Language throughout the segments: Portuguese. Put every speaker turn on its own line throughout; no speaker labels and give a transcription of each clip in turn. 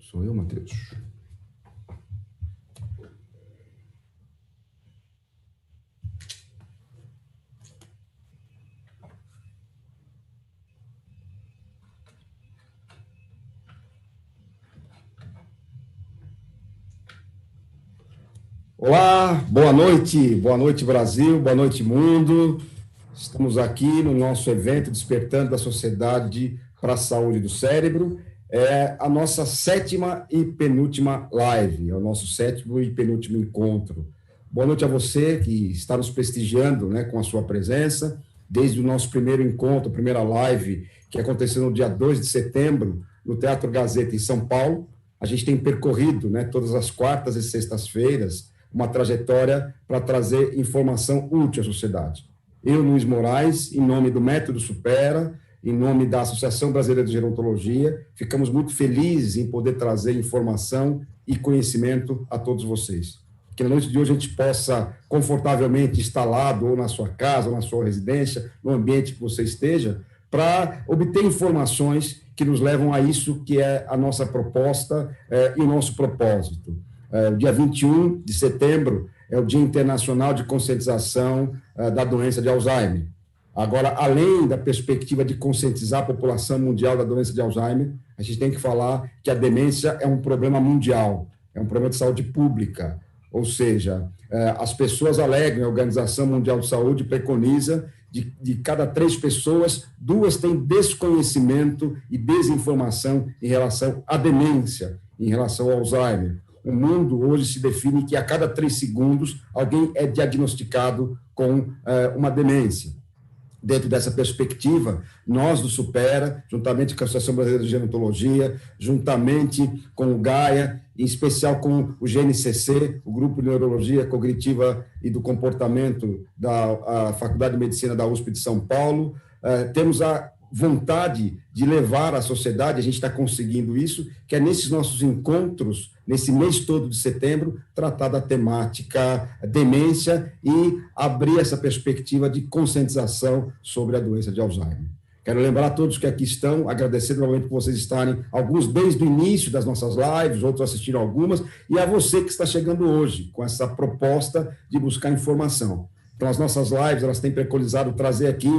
Sou eu, Matheus. Olá, boa noite Brasil, boa noite mundo. Estamos aqui no nosso evento Despertando da Sociedade para a Saúde do Cérebro. É a nossa sétima e penúltima live, é o nosso sétimo e penúltimo encontro. Boa noite a você que está nos prestigiando, né, com a sua presença, desde o nosso primeiro encontro, primeira live, que aconteceu no dia 2 de setembro, no Teatro Gazeta, em São Paulo. A gente tem percorrido, né, todas as quartas e sextas-feiras, uma trajetória para trazer informação útil à sociedade. Eu, Luiz Moraes, em nome do Método Supera, em nome da Associação Brasileira de Gerontologia, ficamos muito felizes em poder trazer informação e conhecimento a todos vocês. Que na noite de hoje a gente possa confortavelmente instalado ou na sua casa, ou na sua residência, no ambiente que você esteja, para obter informações que nos levam a isso que é a nossa proposta e o nosso propósito. O dia 21 de setembro é o Dia Internacional de Conscientização da Doença de Alzheimer. Agora, além da perspectiva de conscientizar a população mundial da doença de Alzheimer, a gente tem que falar que a demência é um problema mundial, é um problema de saúde pública, ou seja, as pessoas alegam, a Organização Mundial de Saúde preconiza de cada 3 pessoas, 2 têm desconhecimento e desinformação em relação à demência, em relação ao Alzheimer. O mundo hoje se define que a cada 3 segundos alguém é diagnosticado com uma demência. Dentro dessa perspectiva, nós do Supera, juntamente com a Associação Brasileira de Gerontologia, juntamente com o GAIA, em especial com o GNCC, o Grupo de Neurologia Cognitiva e do Comportamento da Faculdade de Medicina da USP de São Paulo, temos a vontade de levar à sociedade, a gente está conseguindo isso, que é nesses nossos encontros, nesse mês todo de setembro, tratar da temática demência e abrir essa perspectiva de conscientização sobre a doença de Alzheimer. Quero lembrar a todos que aqui estão, agradecer novamente por vocês estarem, alguns desde o início das nossas lives, outros assistiram algumas, e a você que está chegando hoje com essa proposta de buscar informação. Então, as nossas lives, elas têm preconizado trazer aqui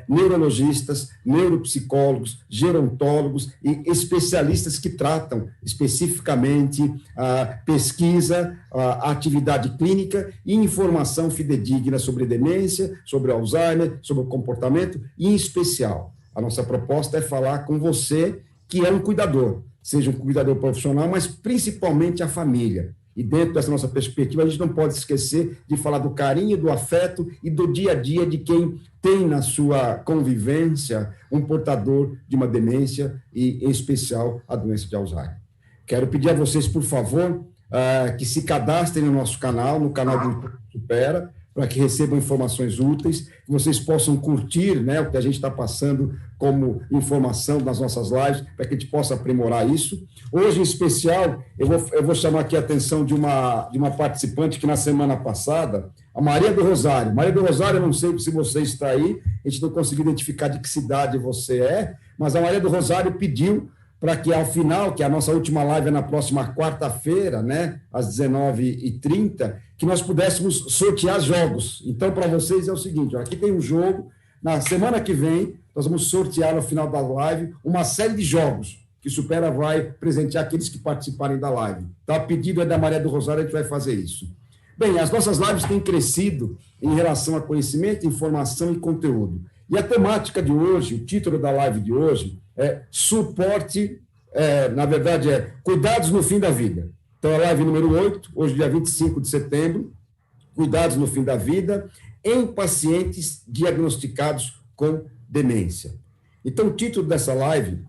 neurologistas, neuropsicólogos, gerontólogos e especialistas que tratam especificamente a pesquisa, a atividade clínica e informação fidedigna sobre demência, sobre Alzheimer, sobre o comportamento, e, em especial, a nossa proposta é falar com você que é um cuidador, seja um cuidador profissional, mas principalmente a família. E dentro dessa nossa perspectiva, a gente não pode esquecer de falar do carinho, do afeto e do dia a dia de quem tem na sua convivência um portador de uma demência e, em especial, a doença de Alzheimer. Quero pedir a vocês, por favor, que se cadastrem no nosso canal, no canal do Supera, para que recebam informações úteis, que vocês possam curtir, né, o que a gente está passando como informação nas nossas lives, para que a gente possa aprimorar isso. Hoje, em especial, eu vou chamar aqui a atenção de uma participante que, na semana passada, a Maria do Rosário. Maria do Rosário, eu não sei se você está aí, a gente não conseguiu identificar de que cidade você é, mas a Maria do Rosário pediu para que, ao final, que a nossa última live é na próxima quarta-feira, né, às 19h30, que nós pudéssemos sortear jogos. Então, para vocês é o seguinte, ó, aqui tem um jogo, na semana que vem, nós vamos sortear, no final da live, uma série de jogos que o Supera vai presentear aqueles que participarem da live. Então, a pedido é da Maria do Rosário, a gente vai fazer isso. Bem, as nossas lives têm crescido em relação a conhecimento, informação e conteúdo. E a temática de hoje, o título da live de hoje, é suporte, na verdade, cuidados no fim da vida. Então, a live número 8, hoje, dia 25 de setembro, cuidados no fim da vida, em pacientes diagnosticados com demência. Então, o título dessa live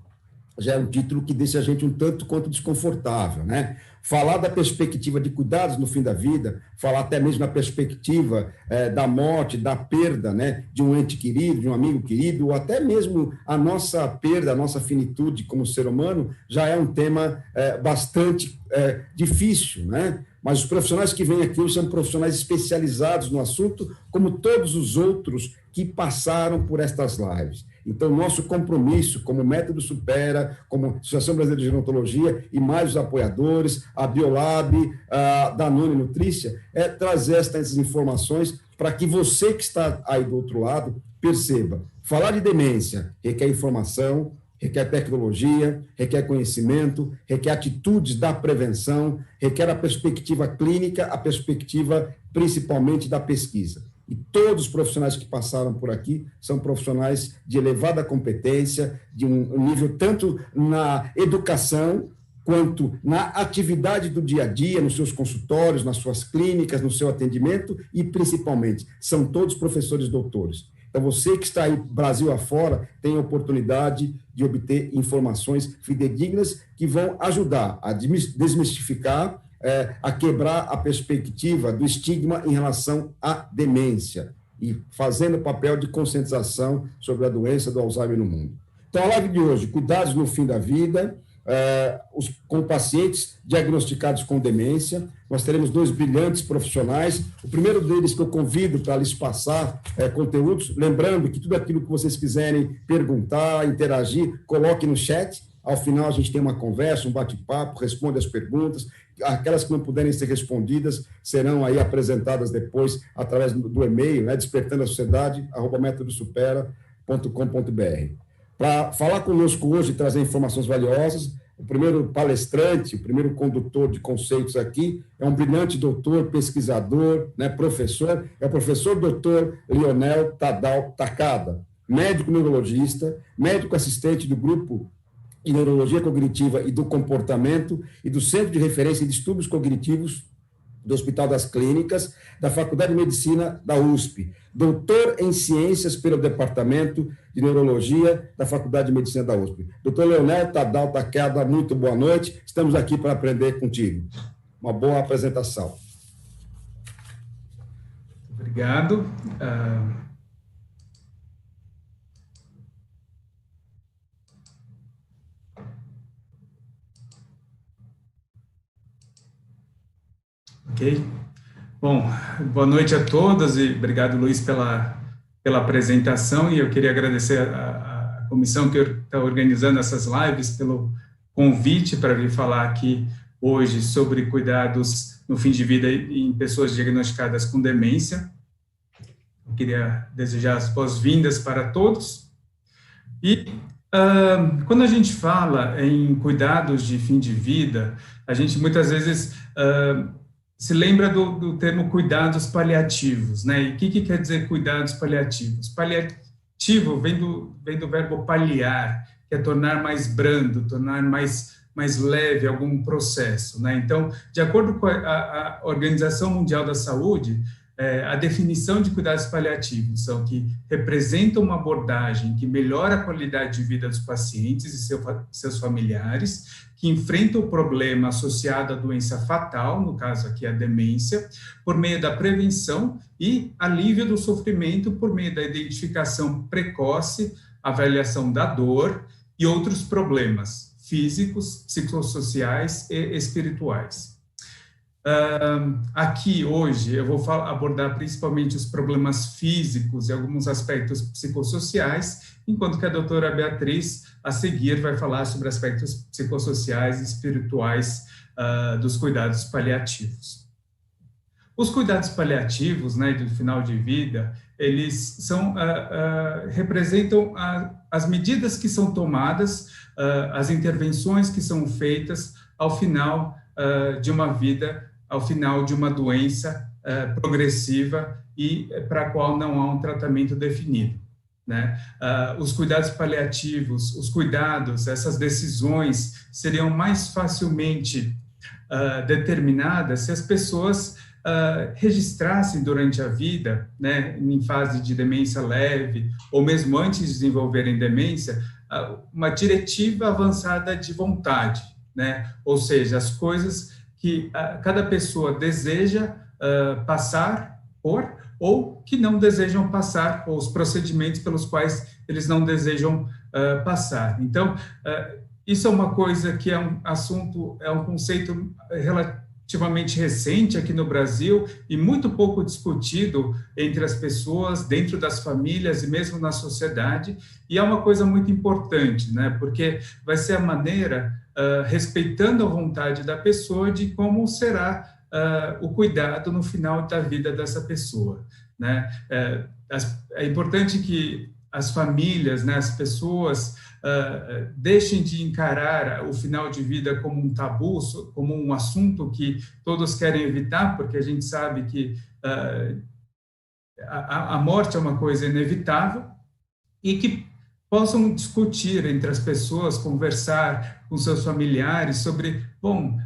já é um título que deixa a gente um tanto quanto desconfortável, né? Falar da perspectiva de cuidados no fim da vida, falar até mesmo da perspectiva da morte, da perda, né, de um ente querido, de um amigo querido, ou até mesmo a nossa perda, a nossa finitude como ser humano, já é um tema bastante difícil, né? Mas os profissionais que vêm aqui hoje são profissionais especializados no assunto, como todos os outros que passaram por estas lives. Então, nosso compromisso como Método Supera, como Associação Brasileira de Gerontologia e mais os apoiadores, a Biolab, a Danone Nutrícia, é trazer essas informações para que você que está aí do outro lado perceba. Falar de demência requer informação, requer tecnologia, requer conhecimento, requer atitudes da prevenção, requer a perspectiva clínica, a perspectiva principalmente da pesquisa. E todos os profissionais que passaram por aqui são profissionais de elevada competência, de um nível tanto na educação quanto na atividade do dia a dia, nos seus consultórios, nas suas clínicas, no seu atendimento e, principalmente, são todos professores doutores. Então, você que está aí, Brasil afora, tem a oportunidade de obter informações fidedignas que vão ajudar a desmistificar, a quebrar a perspectiva do estigma em relação à demência e fazendo o papel de conscientização sobre a doença do Alzheimer no mundo. Então, a live de hoje, cuidados no fim da vida, com pacientes diagnosticados com demência. Nós teremos 2 brilhantes profissionais. O primeiro deles que eu convido para lhes passar conteúdos, lembrando que tudo aquilo que vocês quiserem perguntar, interagir, coloque no chat. Ao final, a gente tem uma conversa, um bate-papo, responde as perguntas. Aquelas que não puderem ser respondidas serão aí apresentadas depois através do e-mail, despertando a sociedade, @metodosupera.com.br. Para falar conosco hoje e trazer informações valiosas, o primeiro palestrante, o primeiro condutor de conceitos aqui é um brilhante doutor, pesquisador, professor, é o professor doutor Leonel Tadal Takada, médico neurologista, médico assistente do grupo de Neurologia Cognitiva e do Comportamento e do Centro de Referência em Distúrbios Cognitivos do Hospital das Clínicas, da Faculdade de Medicina da USP, doutor em Ciências pelo Departamento de Neurologia da Faculdade de Medicina da USP. Doutor Leonel Tadal Takada, muito boa noite, estamos aqui para aprender contigo. Uma boa apresentação.
Obrigado. Ok? Bom, boa noite a todos e obrigado, Luiz, pela apresentação, e eu queria agradecer a comissão que está organizando essas lives pelo convite para vir falar aqui hoje sobre cuidados no fim de vida em pessoas diagnosticadas com demência. Eu queria desejar as boas-vindas para todos. E quando a gente fala em cuidados de fim de vida, a gente muitas vezes se lembra do termo cuidados paliativos, né? E o que quer dizer cuidados paliativos? Paliativo vem do verbo paliar, que é tornar mais brando, tornar mais leve algum processo, né? Então, de acordo com a Organização Mundial da Saúde, a definição de cuidados paliativos são que representam uma abordagem que melhora a qualidade de vida dos pacientes e seus familiares, que enfrenta o problema associado à doença fatal, no caso aqui a demência, por meio da prevenção e alívio do sofrimento por meio da identificação precoce, avaliação da dor e outros problemas físicos, psicossociais e espirituais. Aqui hoje eu vou abordar principalmente os problemas físicos e alguns aspectos psicossociais, enquanto que a doutora Beatriz, a seguir, vai falar sobre aspectos psicossociais e espirituais dos cuidados paliativos. Os cuidados paliativos, né, do final de vida, eles representam as medidas que são tomadas, as intervenções que são feitas ao final de uma vida, ao final de uma doença progressiva e para a qual não há um tratamento definido, né? Os cuidados paliativos, os cuidados, essas decisões seriam mais facilmente determinadas se as pessoas registrassem durante a vida, né, em fase de demência leve, ou mesmo antes de desenvolverem demência, uma diretiva avançada de vontade, né? Ou seja, as coisas que cada pessoa deseja passar por ou que não desejam passar, ou os procedimentos pelos quais eles não desejam passar. Então, isso é uma coisa que é um assunto, é um conceito relativamente recente aqui no Brasil e muito pouco discutido entre as pessoas, dentro das famílias e mesmo na sociedade, e é uma coisa muito importante, né? Porque vai ser a maneira, respeitando a vontade da pessoa, de como será o cuidado no final da vida dessa pessoa, né? É importante que as famílias, né, as pessoas deixem de encarar o final de vida como um tabu, como um assunto que todos querem evitar, porque a gente sabe que a morte é uma coisa inevitável, e que possam discutir entre as pessoas, conversar com seus familiares sobre, bom,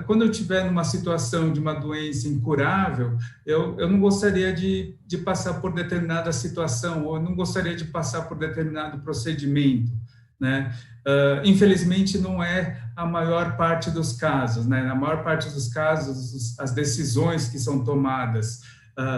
quando eu estiver numa situação de uma doença incurável, eu não gostaria de passar por determinada situação, ou eu não gostaria de passar por determinado procedimento, né? Infelizmente, não é a maior parte dos casos, né? Na maior parte dos casos, as decisões que são tomadas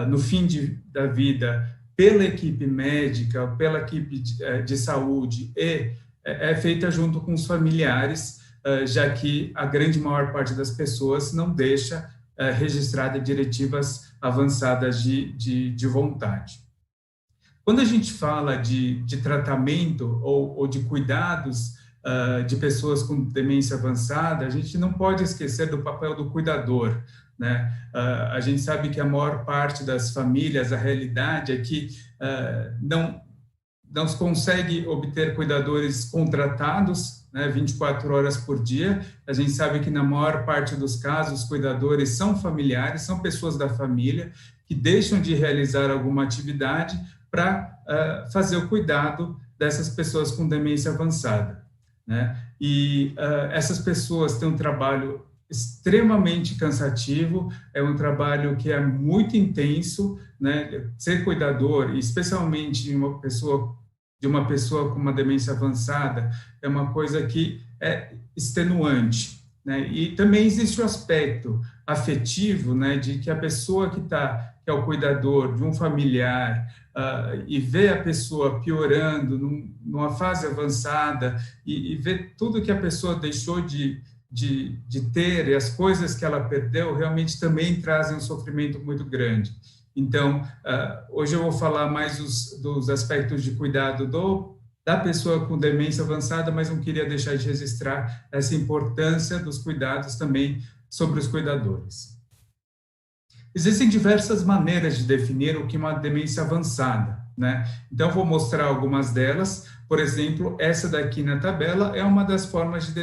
no fim da vida pela equipe médica, pela equipe de saúde, é feita junto com os familiares, já que a grande maior parte das pessoas não deixa registrada diretivas avançadas de vontade. Quando a gente fala de tratamento ou de cuidados de pessoas com demência avançada, a gente não pode esquecer do papel do cuidador, né? A gente sabe que a maior parte das famílias, a realidade é que não se consegue obter cuidadores contratados, né, 24 horas por dia. A gente sabe que na maior parte dos casos, os cuidadores são familiares, são pessoas da família que deixam de realizar alguma atividade para fazer o cuidado dessas pessoas com demência avançada, né? E essas pessoas têm um trabalho extremamente cansativo, é um trabalho que é muito intenso, né? Ser cuidador, especialmente de uma pessoa com uma demência avançada, é uma coisa que é extenuante, né? E também existe o aspecto afetivo, né, de que a pessoa que é o cuidador de um familiar e vê a pessoa piorando numa fase avançada e vê tudo que a pessoa deixou de ter e as coisas que ela perdeu, realmente também trazem um sofrimento muito grande. Então, hoje eu vou falar mais dos aspectos de cuidado da pessoa com demência avançada, mas não queria deixar de registrar essa importância dos cuidados também sobre os cuidadores. Existem diversas maneiras de definir o que é uma demência avançada, né? Então, vou mostrar algumas delas. Por exemplo, essa daqui na tabela é uma das formas de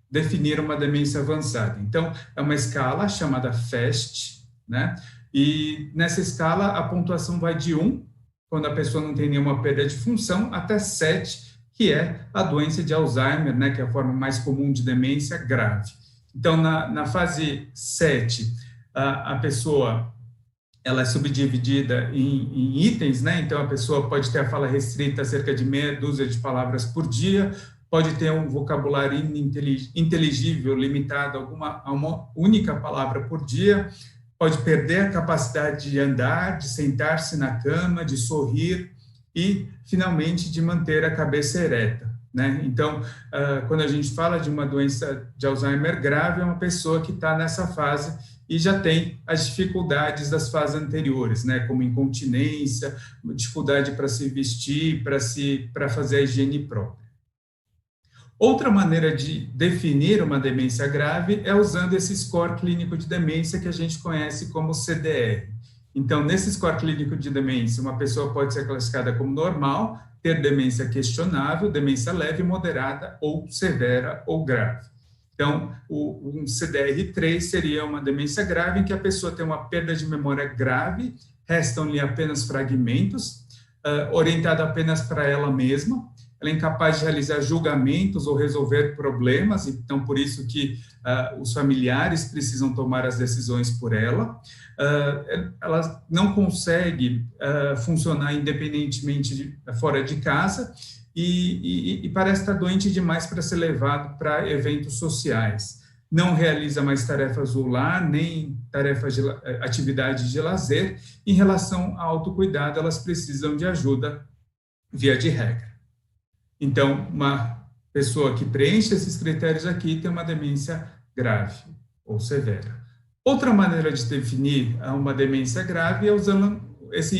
definir uma demência avançada. Então, é uma escala chamada FAST, né? E nessa escala, a pontuação vai de 1, quando a pessoa não tem nenhuma perda de função, até 7, que é a doença de Alzheimer, né? Que é a forma mais comum de demência grave. Então, na fase 7, a pessoa ela é subdividida em itens, né? Então, a pessoa pode ter a fala restrita a cerca de meia dúzia de palavras por dia, pode ter um vocabulário inteligível limitado a uma única palavra por dia, pode perder a capacidade de andar, de sentar-se na cama, de sorrir e, finalmente, de manter a cabeça ereta, né? Então, quando a gente fala de uma doença de Alzheimer grave, é uma pessoa que está nessa fase e já tem as dificuldades das fases anteriores, né? Como incontinência, dificuldade para se vestir, para fazer a higiene própria. Outra maneira de definir uma demência grave é usando esse score clínico de demência que a gente conhece como CDR. Então, nesse score clínico de demência, uma pessoa pode ser classificada como normal, ter demência questionável, demência leve, moderada ou severa ou grave. Então, um CDR3 seria uma demência grave em que a pessoa tem uma perda de memória grave, restam-lhe apenas fragmentos, orientada apenas para ela mesma. Ela é incapaz de realizar julgamentos ou resolver problemas, então por isso que os familiares precisam tomar as decisões por ela. Ela não consegue funcionar independentemente fora de casa e parece estar doente demais para ser levado para eventos sociais. Não realiza mais tarefas do lar, nem tarefas de atividades de lazer. Em relação ao autocuidado, elas precisam de ajuda via de regra. Então, uma pessoa que preenche esses critérios aqui tem uma demência grave ou severa. Outra maneira de definir uma demência grave é usando esse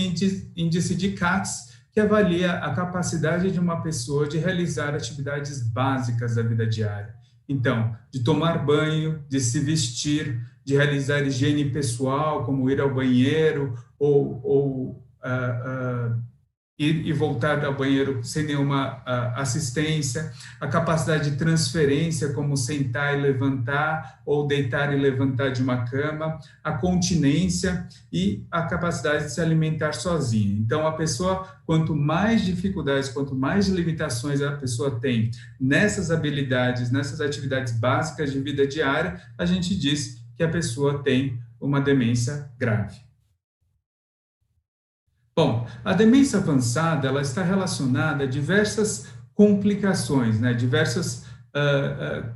índice de CATS, que avalia a capacidade de uma pessoa de realizar atividades básicas da vida diária. Então, de tomar banho, de se vestir, de realizar higiene pessoal, como ir ao banheiro ou ir e voltar ao banheiro sem nenhuma assistência, a capacidade de transferência, como sentar e levantar, ou deitar e levantar de uma cama, a continência e a capacidade de se alimentar sozinha. Então, a pessoa, quanto mais dificuldades, quanto mais limitações a pessoa tem nessas habilidades, nessas atividades básicas de vida diária, a gente diz que a pessoa tem uma demência grave. Bom, a demência avançada, ela está relacionada a diversas complicações, né? Diversas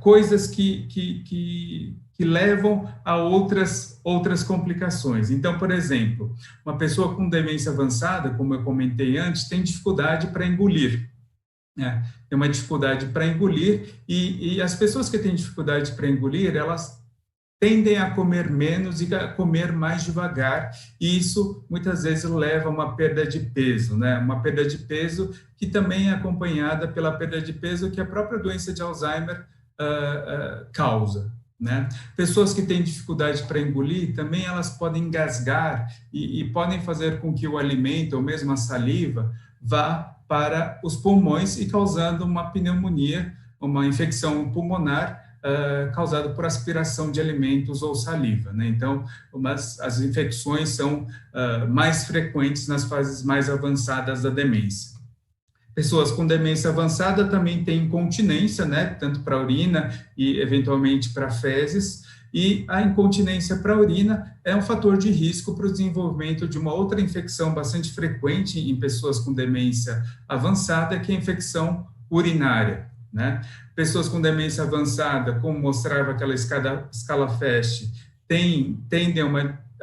coisas que levam a outras complicações. Então, por exemplo, uma pessoa com demência avançada, como eu comentei antes, tem dificuldade para engolir, né? Tem uma dificuldade para engolir e as pessoas que têm dificuldade para engolir, elas tendem a comer menos e a comer mais devagar, e isso muitas vezes leva a uma perda de peso, né? Uma perda de peso que também é acompanhada pela perda de peso que a própria doença de Alzheimer causa, né? Pessoas que têm dificuldade para engolir, também elas podem engasgar e podem fazer com que o alimento, ou mesmo a saliva, vá para os pulmões e causando uma pneumonia, uma infecção pulmonar, causado por aspiração de alimentos ou saliva, né? Então, as infecções são mais frequentes nas fases mais avançadas da demência. Pessoas com demência avançada também têm incontinência, né? Tanto para urina e, eventualmente, para fezes, e a incontinência para urina é um fator de risco para o desenvolvimento de uma outra infecção bastante frequente em pessoas com demência avançada, que é a infecção urinária, né? Pessoas com demência avançada, como mostrava aquela escala FAST, tendem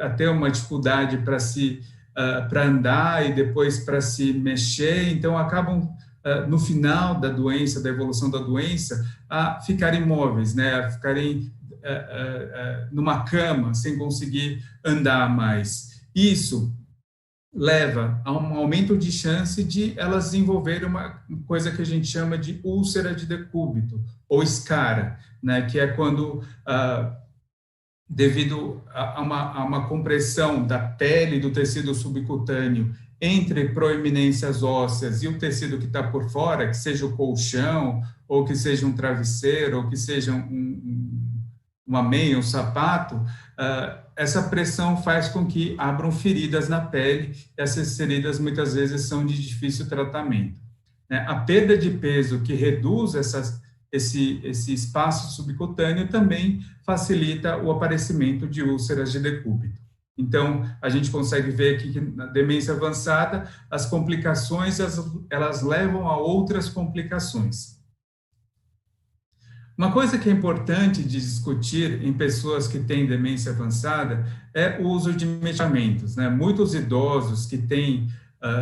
a ter uma dificuldade para andar e depois para se mexer, então acabam, no final da doença, da evolução da doença, a ficarem imóveis, né? A ficarem numa cama, sem conseguir andar mais. Isso leva a um aumento de chance de elas desenvolverem uma coisa que a gente chama de úlcera de decúbito, ou escara, né, que é quando, devido a uma compressão da pele do tecido subcutâneo entre proeminências ósseas e o tecido que está por fora, que seja o colchão, ou que seja um travesseiro, ou que seja uma meia, um sapato, essa pressão faz com que abram feridas na pele, e essas feridas muitas vezes são de difícil tratamento, né? A perda de peso que reduz esse espaço subcutâneo também facilita o aparecimento de úlceras de decúbito. Então, a gente consegue ver aqui que na demência avançada, as complicações, elas levam a outras complicações. Uma coisa que é importante de discutir em pessoas que têm demência avançada é o uso de medicamentos, né? Muitos idosos que têm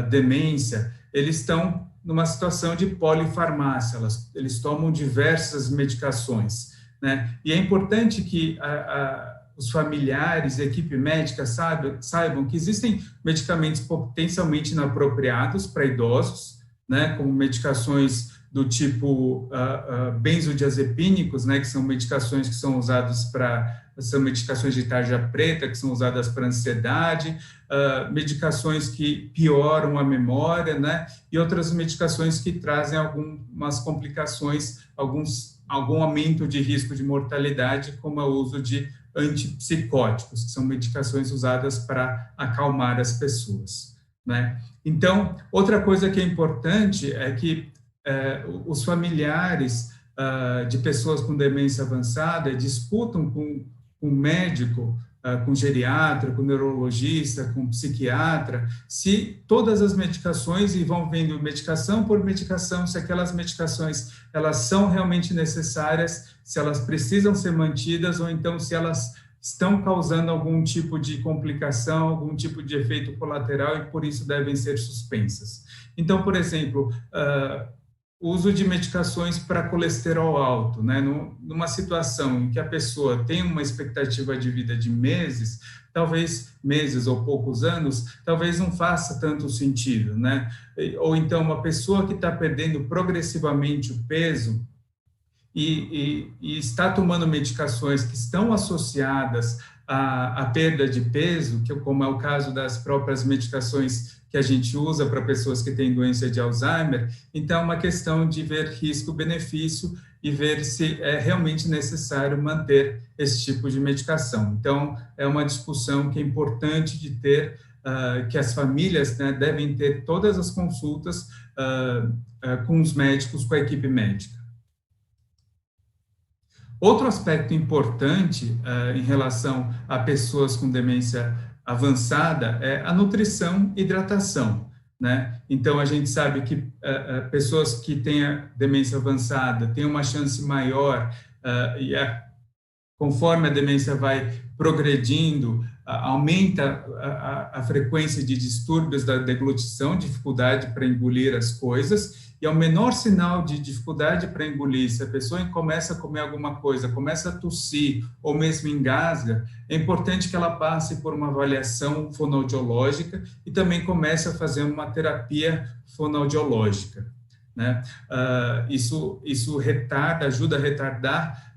demência, eles estão numa situação de polifarmácia, eles tomam diversas medicações, né? E é importante que os familiares e a equipe médica saibam que existem medicamentos potencialmente inapropriados para idosos, né? Como medicações do tipo benzodiazepínicos, né, que são medicações que são usadas são medicações de tarja preta, que são usadas para ansiedade, medicações que pioram a memória, né, e outras medicações que trazem algumas complicações, algum aumento de risco de mortalidade, como é o uso de antipsicóticos, que são medicações usadas para acalmar as pessoas, né. Então, outra coisa que é importante é que os familiares de pessoas com demência avançada disputam com o médico, com geriatra, com neurologista, com psiquiatra, se todas as medicações, e vão vendo medicação por medicação, se aquelas medicações elas são realmente necessárias, se elas precisam ser mantidas, ou então se elas estão causando algum tipo de complicação, algum tipo de efeito colateral, e por isso devem ser suspensas. Então, por exemplo, uso de medicações para colesterol alto, né? Numa situação em que a pessoa tem uma expectativa de vida de meses, talvez meses ou poucos anos, talvez não faça tanto sentido, né? Ou então uma pessoa que está perdendo progressivamente o peso e está tomando medicações que estão associadas à perda de peso, que como é o caso das próprias medicações que a gente usa para pessoas que têm doença de Alzheimer, então é uma questão de ver risco-benefício e ver se é realmente necessário manter esse tipo de medicação. Então, é uma discussão que é importante de ter, que as famílias, né, devem ter todas as consultas com os médicos, com a equipe médica. Outro aspecto importante em relação a pessoas com demência avançada é a nutrição e hidratação, né? Então, a gente sabe que pessoas que têm a demência avançada têm uma chance maior, conforme a demência vai progredindo, aumenta a frequência de distúrbios da deglutição, dificuldade para engolir as coisas, e ao menor sinal de dificuldade para engolir, se a pessoa começa a comer alguma coisa, começa a tossir ou mesmo engasga, é importante que ela passe por uma avaliação fonoaudiológica e também comece a fazer uma terapia fonoaudiológica, né? Isso ajuda a retardar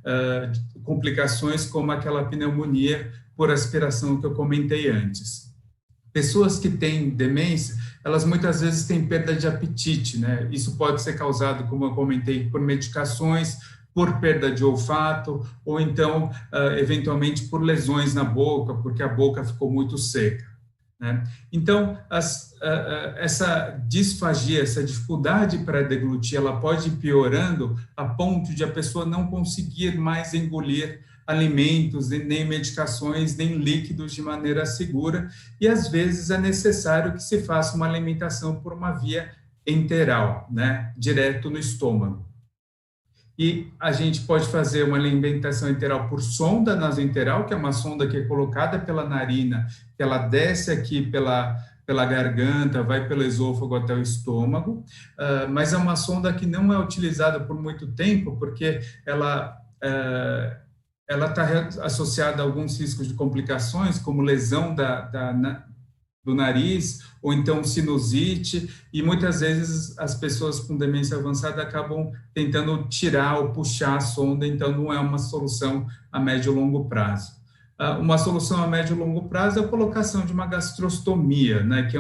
complicações como aquela pneumonia por aspiração que eu comentei antes. Pessoas que têm demência, elas muitas vezes têm perda de apetite, né? Isso pode ser causado, como eu comentei, por medicações, por perda de olfato, ou então, eventualmente, por lesões na boca, porque a boca ficou muito seca, né? Então, essa disfagia, essa dificuldade para deglutir, ela pode ir piorando a ponto de a pessoa não conseguir mais engolir alimentos, nem medicações, nem líquidos de maneira segura, e às vezes é necessário que se faça uma alimentação por uma via enteral, né, direto no estômago. E a gente pode fazer uma alimentação enteral por sonda nasoenteral, que é uma sonda que é colocada pela narina, que ela desce aqui pela garganta, vai pelo esôfago até o estômago, mas é uma sonda que não é utilizada por muito tempo, porque ela está associada a alguns riscos de complicações, como lesão do nariz, ou então sinusite, e muitas vezes as pessoas com demência avançada acabam tentando tirar ou puxar a sonda, então não é uma solução a médio e longo prazo. Uma solução a médio e longo prazo é a colocação de uma gastrostomia, né, que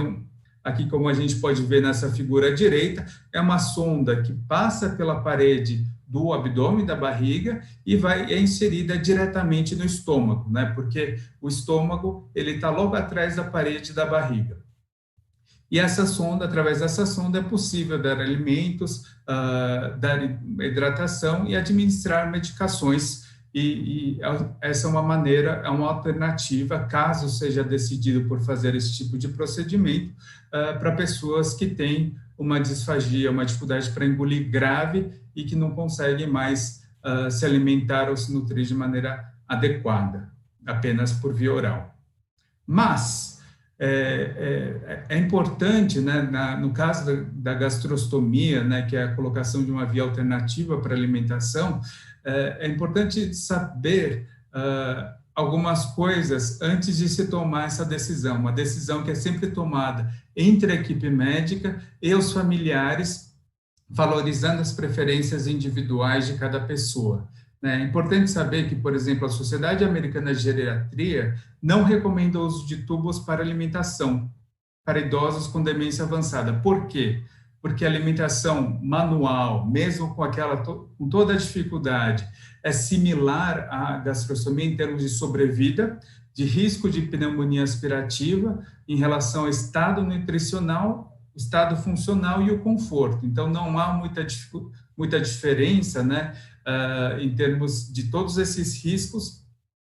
aqui, como a gente pode ver nessa figura à direita, é uma sonda que passa pela parede do abdômen, da barriga, e é inserida diretamente no estômago, né? Porque o estômago, ele está logo atrás da parede da barriga. E essa sonda, através dessa sonda, é possível dar alimentos, dar hidratação e administrar medicações, e essa é uma maneira, é uma alternativa, caso seja decidido por fazer esse tipo de procedimento, para pessoas que têm uma disfagia, uma dificuldade para engolir grave e que não conseguem mais se alimentar ou se nutrir de maneira adequada, apenas por via oral. Mas é importante, né, no caso da gastrostomia, né, que é a colocação de uma via alternativa para alimentação, é importante saber algumas coisas antes de se tomar essa decisão, uma decisão que é sempre tomada entre a equipe médica e os familiares, valorizando as preferências individuais de cada pessoa. É importante saber que, por exemplo, a Sociedade Americana de Geriatria não recomenda o uso de tubos para alimentação para idosos com demência avançada. Por quê? Porque a alimentação manual, mesmo com toda a dificuldade, é similar à gastrostomia em termos de sobrevida, de risco de pneumonia aspirativa em relação ao estado nutricional, estado funcional e o conforto. Então, não há muita diferença, né, em termos de todos esses riscos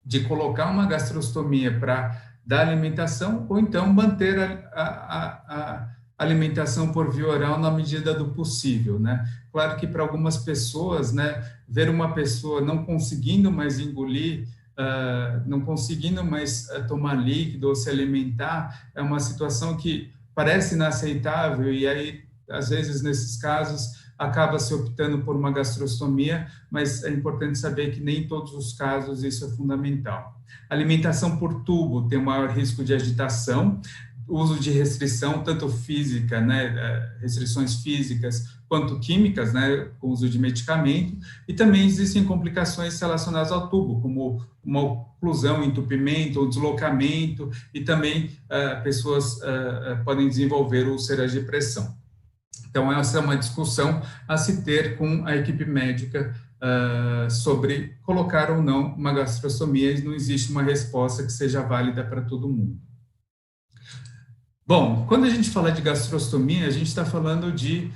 de colocar uma gastrostomia para dar alimentação ou então manter a alimentação por via oral na medida do possível, né? Claro que para algumas pessoas, né, ver uma pessoa não conseguindo mais engolir, não conseguindo mais tomar líquido ou se alimentar, é uma situação que parece inaceitável e aí, às vezes, nesses casos, acaba se optando por uma gastrostomia, mas é importante saber que nem em todos os casos isso é fundamental. Alimentação por tubo tem um maior risco de agitação, uso de restrição, tanto física, né, restrições físicas, quanto químicas, né, com uso de medicamento, e também existem complicações relacionadas ao tubo, como uma oclusão, entupimento ou deslocamento, e também pessoas podem desenvolver úlceras de pressão. Então, essa é uma discussão a se ter com a equipe médica sobre colocar ou não uma gastrostomia, e não existe uma resposta que seja válida para todo mundo. Bom, quando a gente fala de gastrostomia, a gente está falando de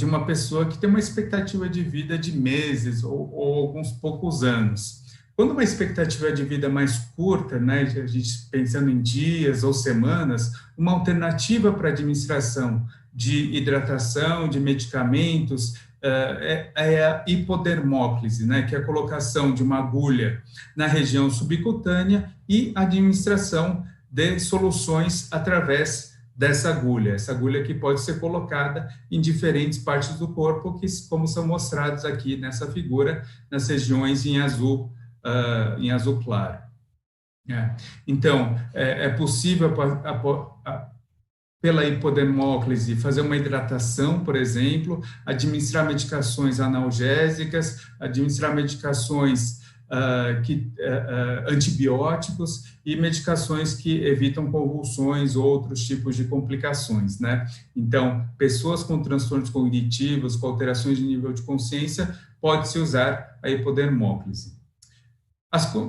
uma pessoa que tem uma expectativa de vida de meses ou alguns poucos anos. Quando uma expectativa de vida mais curta, né, a gente pensando em dias ou semanas, uma alternativa para administração de hidratação, de medicamentos, é a hipodermóclise, né, que é a colocação de uma agulha na região subcutânea e administração de soluções através dessa agulha. Essa agulha que pode ser colocada em diferentes partes do corpo, que, como são mostrados aqui nessa figura, nas regiões em azul claro. Então, é possível, pela hipodermóclise, fazer uma hidratação, por exemplo, administrar medicações analgésicas, administrar medicações antibióticos e medicações que evitam convulsões ou outros tipos de complicações, né? Então, pessoas com transtornos cognitivos, com alterações de nível de consciência, pode-se usar a hipodermóclise.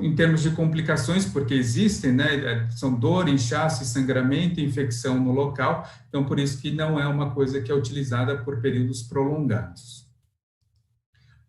Em termos de complicações, porque existem, né, são dor, inchaço, sangramento, infecção no local, então por isso que não é uma coisa que é utilizada por períodos prolongados.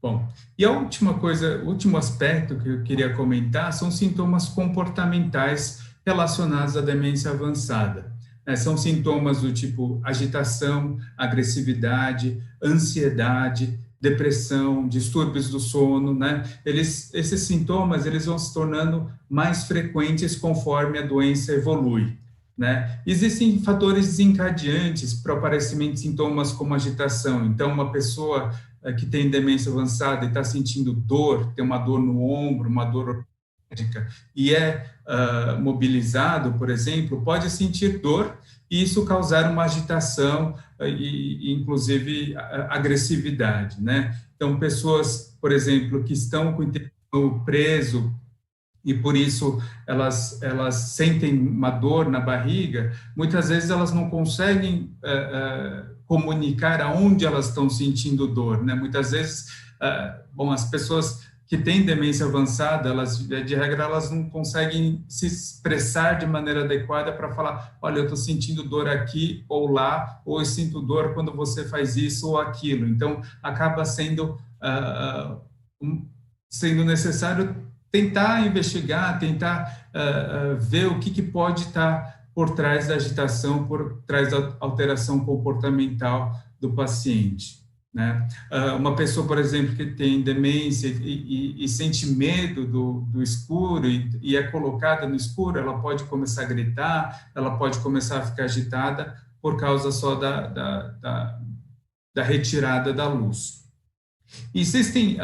Bom, e a última coisa, o último aspecto que eu queria comentar são sintomas comportamentais relacionados à demência avançada. São sintomas do tipo agitação, agressividade, ansiedade, depressão, distúrbios do sono, né? Esses sintomas, eles vão se tornando mais frequentes conforme a doença evolui, né? Existem fatores desencadeantes para o aparecimento de sintomas como agitação. Então, uma pessoa que tem demência avançada e está sentindo dor, tem uma dor no ombro, uma dor ortopédica, e mobilizado, por exemplo, pode sentir dor e isso causar uma agitação e inclusive, agressividade, né? Então, pessoas, por exemplo, que estão com o intestino preso e, por isso, elas sentem uma dor na barriga, muitas vezes elas não conseguem comunicar aonde elas estão sentindo dor, né? Muitas vezes, as pessoas que têm demência avançada, de regra, elas não conseguem se expressar de maneira adequada para falar, olha, eu estou sentindo dor aqui ou lá, ou eu sinto dor quando você faz isso ou aquilo. Então, acaba sendo necessário tentar investigar, tentar ver o que pode estar por trás da agitação, por trás da alteração comportamental do paciente, né? Uma pessoa, por exemplo, que tem demência e sente medo do escuro e é colocada no escuro, ela pode começar a gritar, ela pode começar a ficar agitada por causa só da retirada da luz. Existem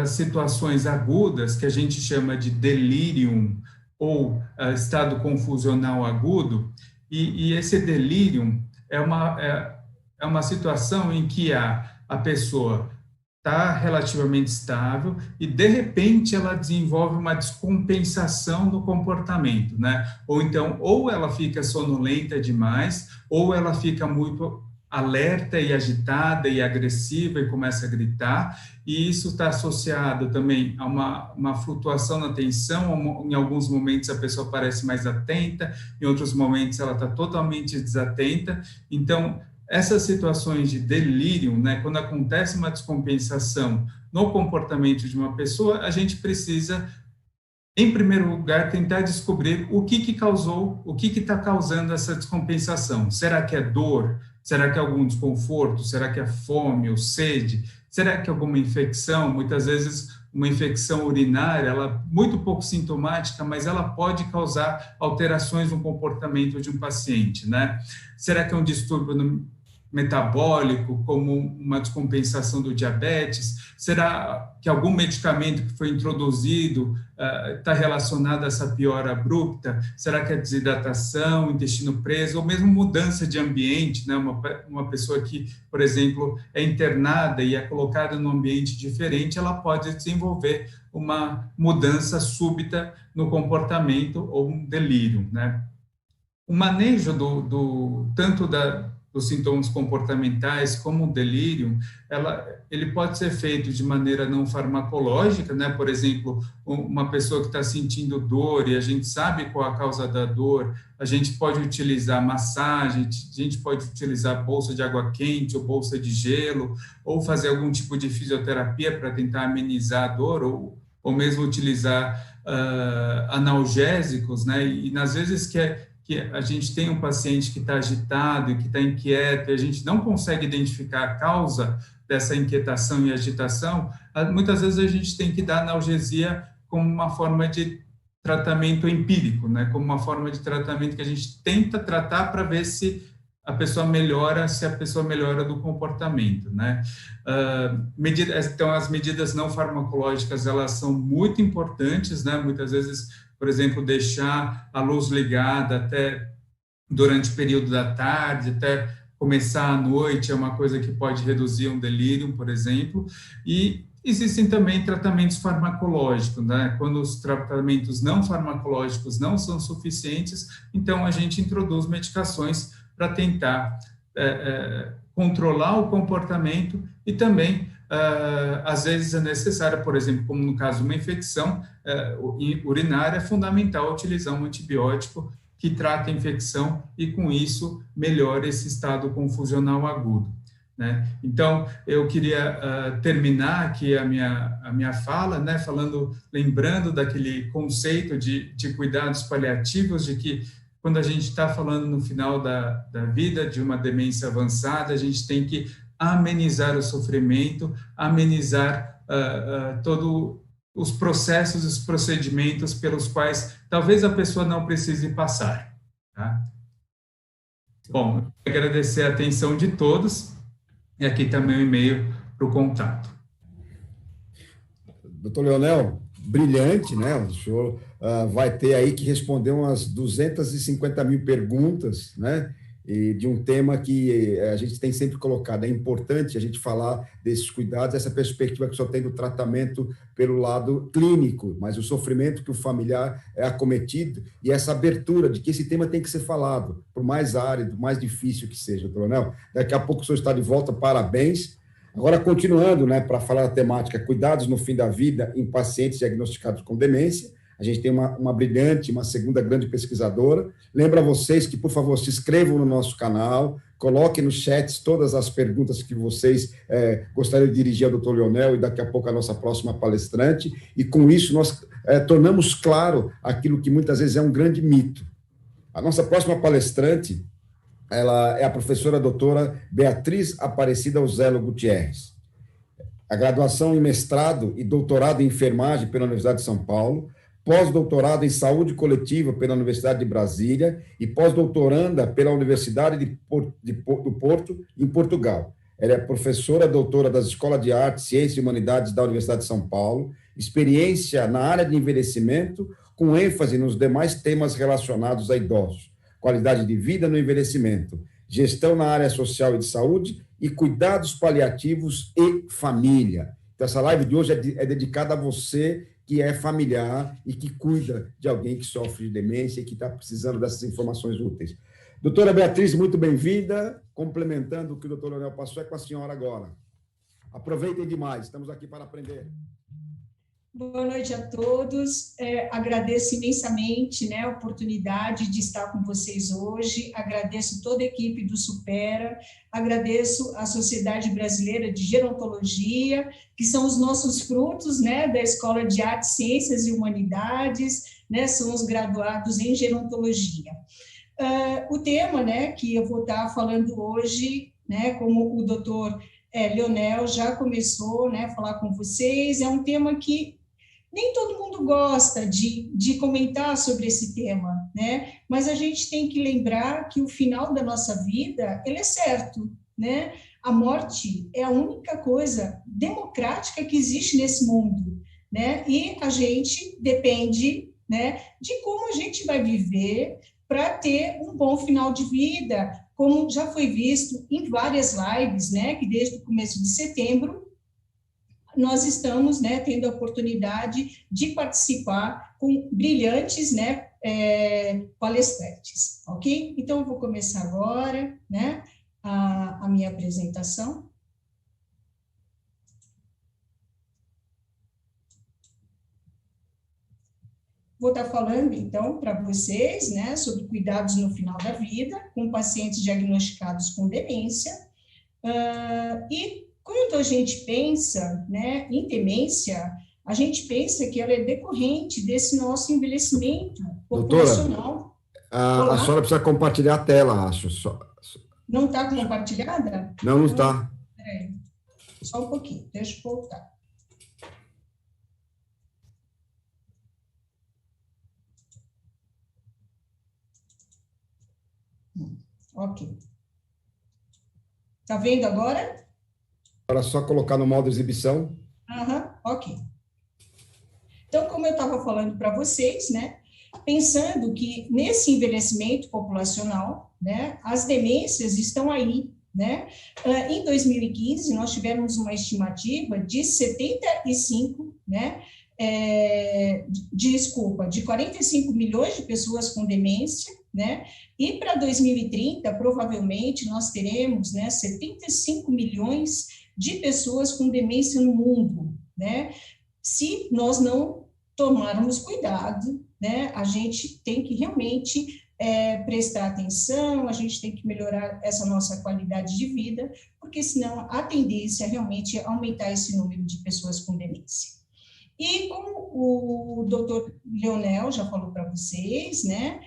situações agudas que a gente chama de delírium ou estado confusional agudo, e esse delírium é uma situação em que a pessoa está relativamente estável e, de repente, ela desenvolve uma descompensação do comportamento, né? Ou então, ou ela fica sonolenta demais, ou ela fica muito alerta e agitada e agressiva e começa a gritar, e isso está associado também a uma flutuação na atenção. Em alguns momentos a pessoa parece mais atenta, em outros momentos ela está totalmente desatenta. Então, essas situações de delírio, né, quando acontece uma descompensação no comportamento de uma pessoa, a gente precisa, em primeiro lugar, tentar descobrir o que causou, o que está causando essa descompensação. Será que é dor? Será que é algum desconforto? Será que é fome ou sede? Será que é alguma infecção? Muitas vezes uma infecção urinária, ela é muito pouco sintomática, mas ela pode causar alterações no comportamento de um paciente, né? Será que é um distúrbio no metabólico, como uma descompensação do diabetes? Será que algum medicamento que foi introduzido está relacionado a essa piora abrupta? Será que é desidratação, intestino preso, ou mesmo mudança de ambiente, né? Uma pessoa que, por exemplo, é internada e é colocada num ambiente diferente, ela pode desenvolver uma mudança súbita no comportamento ou um delírio, né? O manejo tanto dos sintomas comportamentais como o delírio, ele pode ser feito de maneira não farmacológica, né? Por exemplo, uma pessoa que está sentindo dor e a gente sabe qual a causa da dor, a gente pode utilizar massagem, a gente pode utilizar bolsa de água quente ou bolsa de gelo, ou fazer algum tipo de fisioterapia para tentar amenizar a dor, ou mesmo utilizar analgésicos, né? E às vezes que a gente tem um paciente que está agitado e que está inquieto, e a gente não consegue identificar a causa dessa inquietação e agitação, muitas vezes a gente tem que dar analgesia como uma forma de tratamento empírico, né? Como uma forma de tratamento que a gente tenta tratar para ver se a pessoa melhora do comportamento, né? Então, as medidas não farmacológicas, elas são muito importantes, né? Muitas vezes, por exemplo, deixar a luz ligada até durante o período da tarde, até começar à noite, é uma coisa que pode reduzir um delírio, por exemplo. E existem também tratamentos farmacológicos, né? Quando os tratamentos não farmacológicos não são suficientes, então a gente introduz medicações para tentar controlar o comportamento e também, às vezes, é necessário, por exemplo, como no caso de uma infecção urinária, é fundamental utilizar um antibiótico que trata a infecção e, com isso, melhora esse estado confusional agudo, né? Então, eu queria terminar aqui a minha fala, né, lembrando daquele conceito de cuidados paliativos, de que quando a gente está falando no final da vida, de uma demência avançada, a gente tem que amenizar o sofrimento, amenizar todos os processos, os procedimentos pelos quais talvez a pessoa não precise passar, tá? Bom, agradecer a atenção de todos, e aqui também o e-mail para o contato.
Doutor Leonel, brilhante, né? O senhor vai ter aí que responder umas 250 mil perguntas, né? E de um tema que a gente tem sempre colocado. É importante a gente falar desses cuidados, essa perspectiva que o senhor tem do tratamento pelo lado clínico, mas o sofrimento que o familiar é acometido e essa abertura de que esse tema tem que ser falado, por mais árido, mais difícil que seja, doutor Leonel. Daqui a pouco o senhor está de volta, parabéns. Agora, continuando, né, para falar da temática cuidados no fim da vida em pacientes diagnosticados com demência, a gente tem uma brilhante, uma segunda grande pesquisadora. Lembro a vocês que, por favor, se inscrevam no nosso canal, coloquem nos chats todas as perguntas que vocês gostariam de dirigir ao doutor Leonel e daqui a pouco a nossa próxima palestrante, e com isso nós tornamos claro aquilo que muitas vezes é um grande mito. A nossa próxima palestrante, ela é a professora doutora Beatriz Aparecida Uzelo Gutierrez. A graduação em mestrado e doutorado em enfermagem pela Universidade de São Paulo, pós-doutorado em saúde coletiva pela Universidade de Brasília e pós-doutoranda pela Universidade do Porto, em Portugal. Ela é professora doutora das Escolas de Artes, Ciências e Humanidades da Universidade de São Paulo, experiência na área de envelhecimento, com ênfase nos demais temas relacionados a idosos, qualidade de vida no envelhecimento, gestão na área social e de saúde e cuidados paliativos e família. Então, essa live de hoje é dedicada a você que é familiar e que cuida de alguém que sofre de demência e que está precisando dessas informações úteis. Doutora Beatriz, muito bem-vinda. Complementando o que o doutor Leonel passou, é com a senhora agora. Aproveitem demais, estamos aqui para aprender.
Boa noite a todos. Agradeço imensamente, né, a oportunidade de estar com vocês hoje. Agradeço toda a equipe do Supera. Agradeço a Sociedade Brasileira de Gerontologia, que são os nossos frutos, né, da Escola de Artes, Ciências e Humanidades, né, são os graduados em Gerontologia. O tema, né, que eu vou estar falando hoje, né, como o doutor Leonel já começou, né, a falar com vocês, é um tema que nem todo mundo gosta de comentar sobre esse tema, né? Mas a gente tem que lembrar que o final da nossa vida, ele é certo, né? A morte é a única coisa democrática que existe nesse mundo, né? E a gente depende, né, de como a gente vai viver para ter um bom final de vida, como já foi visto em várias lives, né, que desde o começo de setembro nós estamos, né, tendo a oportunidade de participar com brilhantes, né, palestrantes, ok? Então, eu vou começar agora, né, a minha apresentação. Vou estar falando, então, para vocês, né, sobre cuidados no final da vida, com pacientes diagnosticados com demência. E quando a gente pensa, né, em demência, a gente pensa que ela é decorrente desse nosso envelhecimento populacional.
Doutora, a senhora precisa compartilhar a tela, acho.
Não está compartilhada?
Não está.
Peraí, só um pouquinho, deixa eu voltar. Ok. Está vendo agora?
Agora é só colocar no modo exibição.
Ok. Então, como eu estava falando para vocês, né, pensando que nesse envelhecimento populacional, né, as demências estão aí, né? Em 2015, nós tivemos uma estimativa de 75, né, de 45 milhões de pessoas com demência, né? E para 2030, provavelmente, nós teremos, né, 75 milhões de pessoas com demência no mundo, né? Se nós não tomarmos cuidado, né, a gente tem que realmente prestar atenção, a gente tem que melhorar essa nossa qualidade de vida, porque senão a tendência é realmente aumentar esse número de pessoas com demência. E como o doutor Leonel já falou para vocês, né,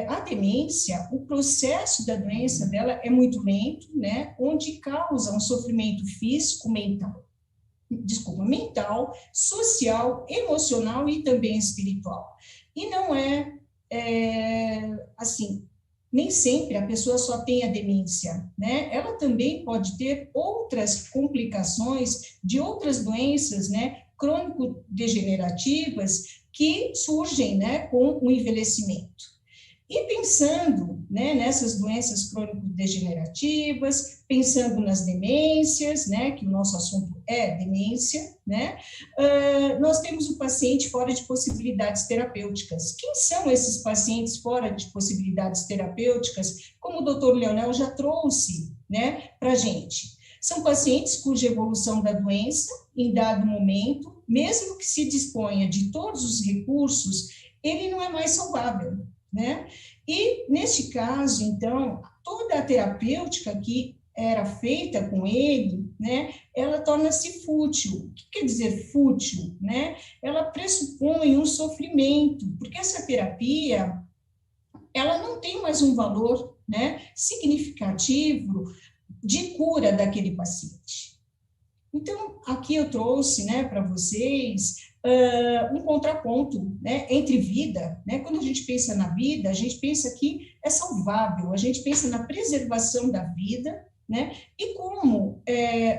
a demência, o processo da doença dela é muito lento, né, onde causa um sofrimento físico, mental, social, emocional e também espiritual. E não assim, nem sempre a pessoa só tem a demência, né? Ela também pode ter outras complicações de outras doenças, né, crônico-degenerativas que surgem, né, com o envelhecimento. E pensando, né, nessas doenças crônico-degenerativas, pensando nas demências, né, que o nosso assunto é demência, né, nós temos o paciente fora de possibilidades terapêuticas. Quem são esses pacientes fora de possibilidades terapêuticas? Como o doutor Leonel já trouxe, né, para a gente. São pacientes cuja evolução da doença, em dado momento, mesmo que se disponha de todos os recursos, ele não é mais saudável, né? E, neste caso, então, toda a terapêutica que era feita com ele, né, ela torna-se fútil. O que quer dizer fútil, né? Ela pressupõe um sofrimento, porque essa terapia, ela não tem mais um valor, né, significativo de cura daquele paciente. Então, aqui eu trouxe, né, para vocês um contraponto, né, entre vida, né? Quando a gente pensa na vida, a gente pensa que é salvável, a gente pensa na preservação da vida, né? E como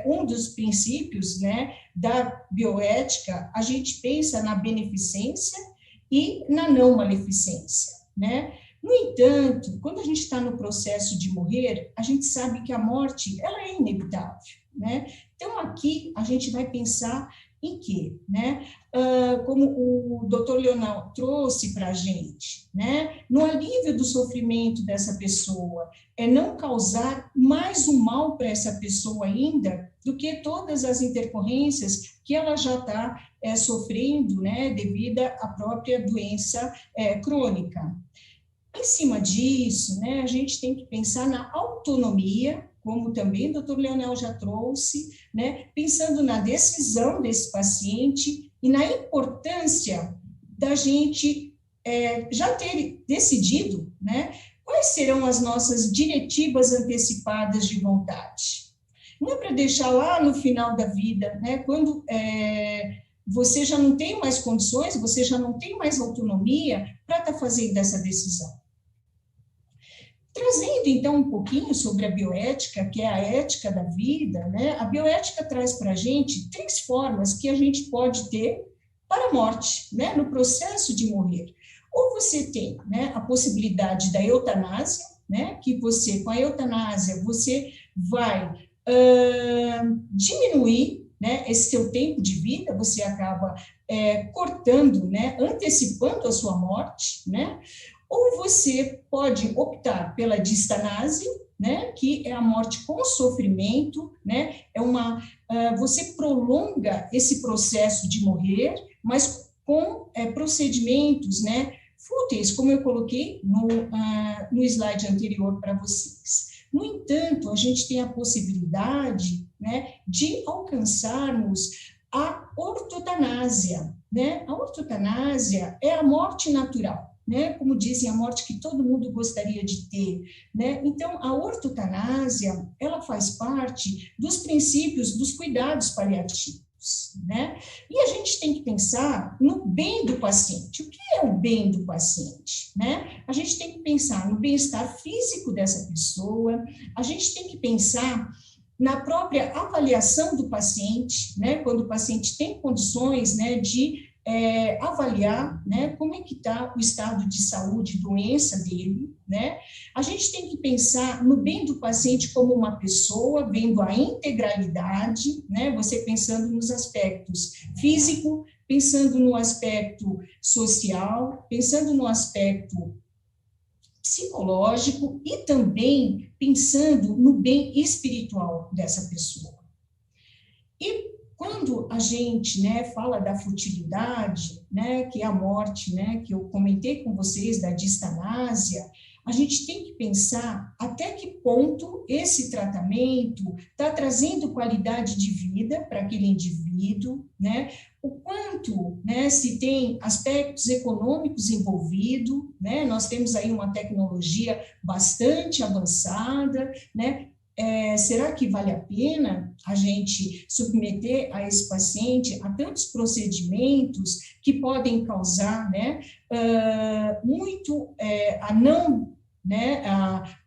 um dos princípios, né, da bioética, a gente pensa na beneficência e na não maleficência, né? No entanto, quando a gente está no processo de morrer, a gente sabe que a morte, ela é inevitável, né? Então, aqui, a gente vai pensar em quê, né? Como o doutor Leonel trouxe para a gente, né? No alívio do sofrimento dessa pessoa, não causar mais um mal para essa pessoa ainda do que todas as intercorrências que ela já está sofrendo, né? Devido à própria doença crônica. Em cima disso, né, a gente tem que pensar na autonomia, como também o doutor Leonel já trouxe, né, pensando na decisão desse paciente e na importância da gente já ter decidido, né, quais serão as nossas diretivas antecipadas de vontade. Não é para deixar lá no final da vida, né, quando você já não tem mais condições, você já não tem mais autonomia para estar fazendo essa decisão. Trazendo, então, um pouquinho sobre a bioética, que é a ética da vida, né? A bioética traz para a gente 3 formas que a gente pode ter para a morte, né? No processo de morrer. Ou você tem, né, a possibilidade da eutanásia, né? Que você, com a eutanásia, você vai diminuir, né, esse seu tempo de vida, você acaba cortando, né, antecipando a sua morte, né? Ou você pode optar pela distanase, né, que é a morte com sofrimento, né, você prolonga esse processo de morrer, mas com procedimentos, né, fúteis, como eu coloquei no slide anterior para vocês. No entanto, a gente tem a possibilidade, né, de alcançarmos a ortotanásia, né? A ortotanásia é a morte natural, né? Como dizem, a morte que todo mundo gostaria de ter, né? Então, a ortotanásia, ela faz parte dos princípios dos cuidados paliativos, né? E a gente tem que pensar no bem do paciente. O que é o bem do paciente, né? A gente tem que pensar no bem-estar físico dessa pessoa, a gente tem que pensar na própria avaliação do paciente, né? Quando o paciente tem condições, né, de avaliar, né, como é que está o estado de saúde, doença dele, né? A gente tem que pensar no bem do paciente como uma pessoa, vendo a integralidade, né? Você pensando nos aspectos físico, pensando no aspecto social, pensando no aspecto psicológico e também pensando no bem espiritual dessa pessoa. E quando a gente, né, fala da futilidade, né, que é a morte, né, que eu comentei com vocês, da distanásia, a gente tem que pensar até que ponto esse tratamento está trazendo qualidade de vida para aquele indivíduo, né, o quanto, né, se tem aspectos econômicos envolvidos, né, nós temos aí uma tecnologia bastante avançada, né. Será que vale a pena a gente submeter a esse paciente a tantos procedimentos que podem causar, né,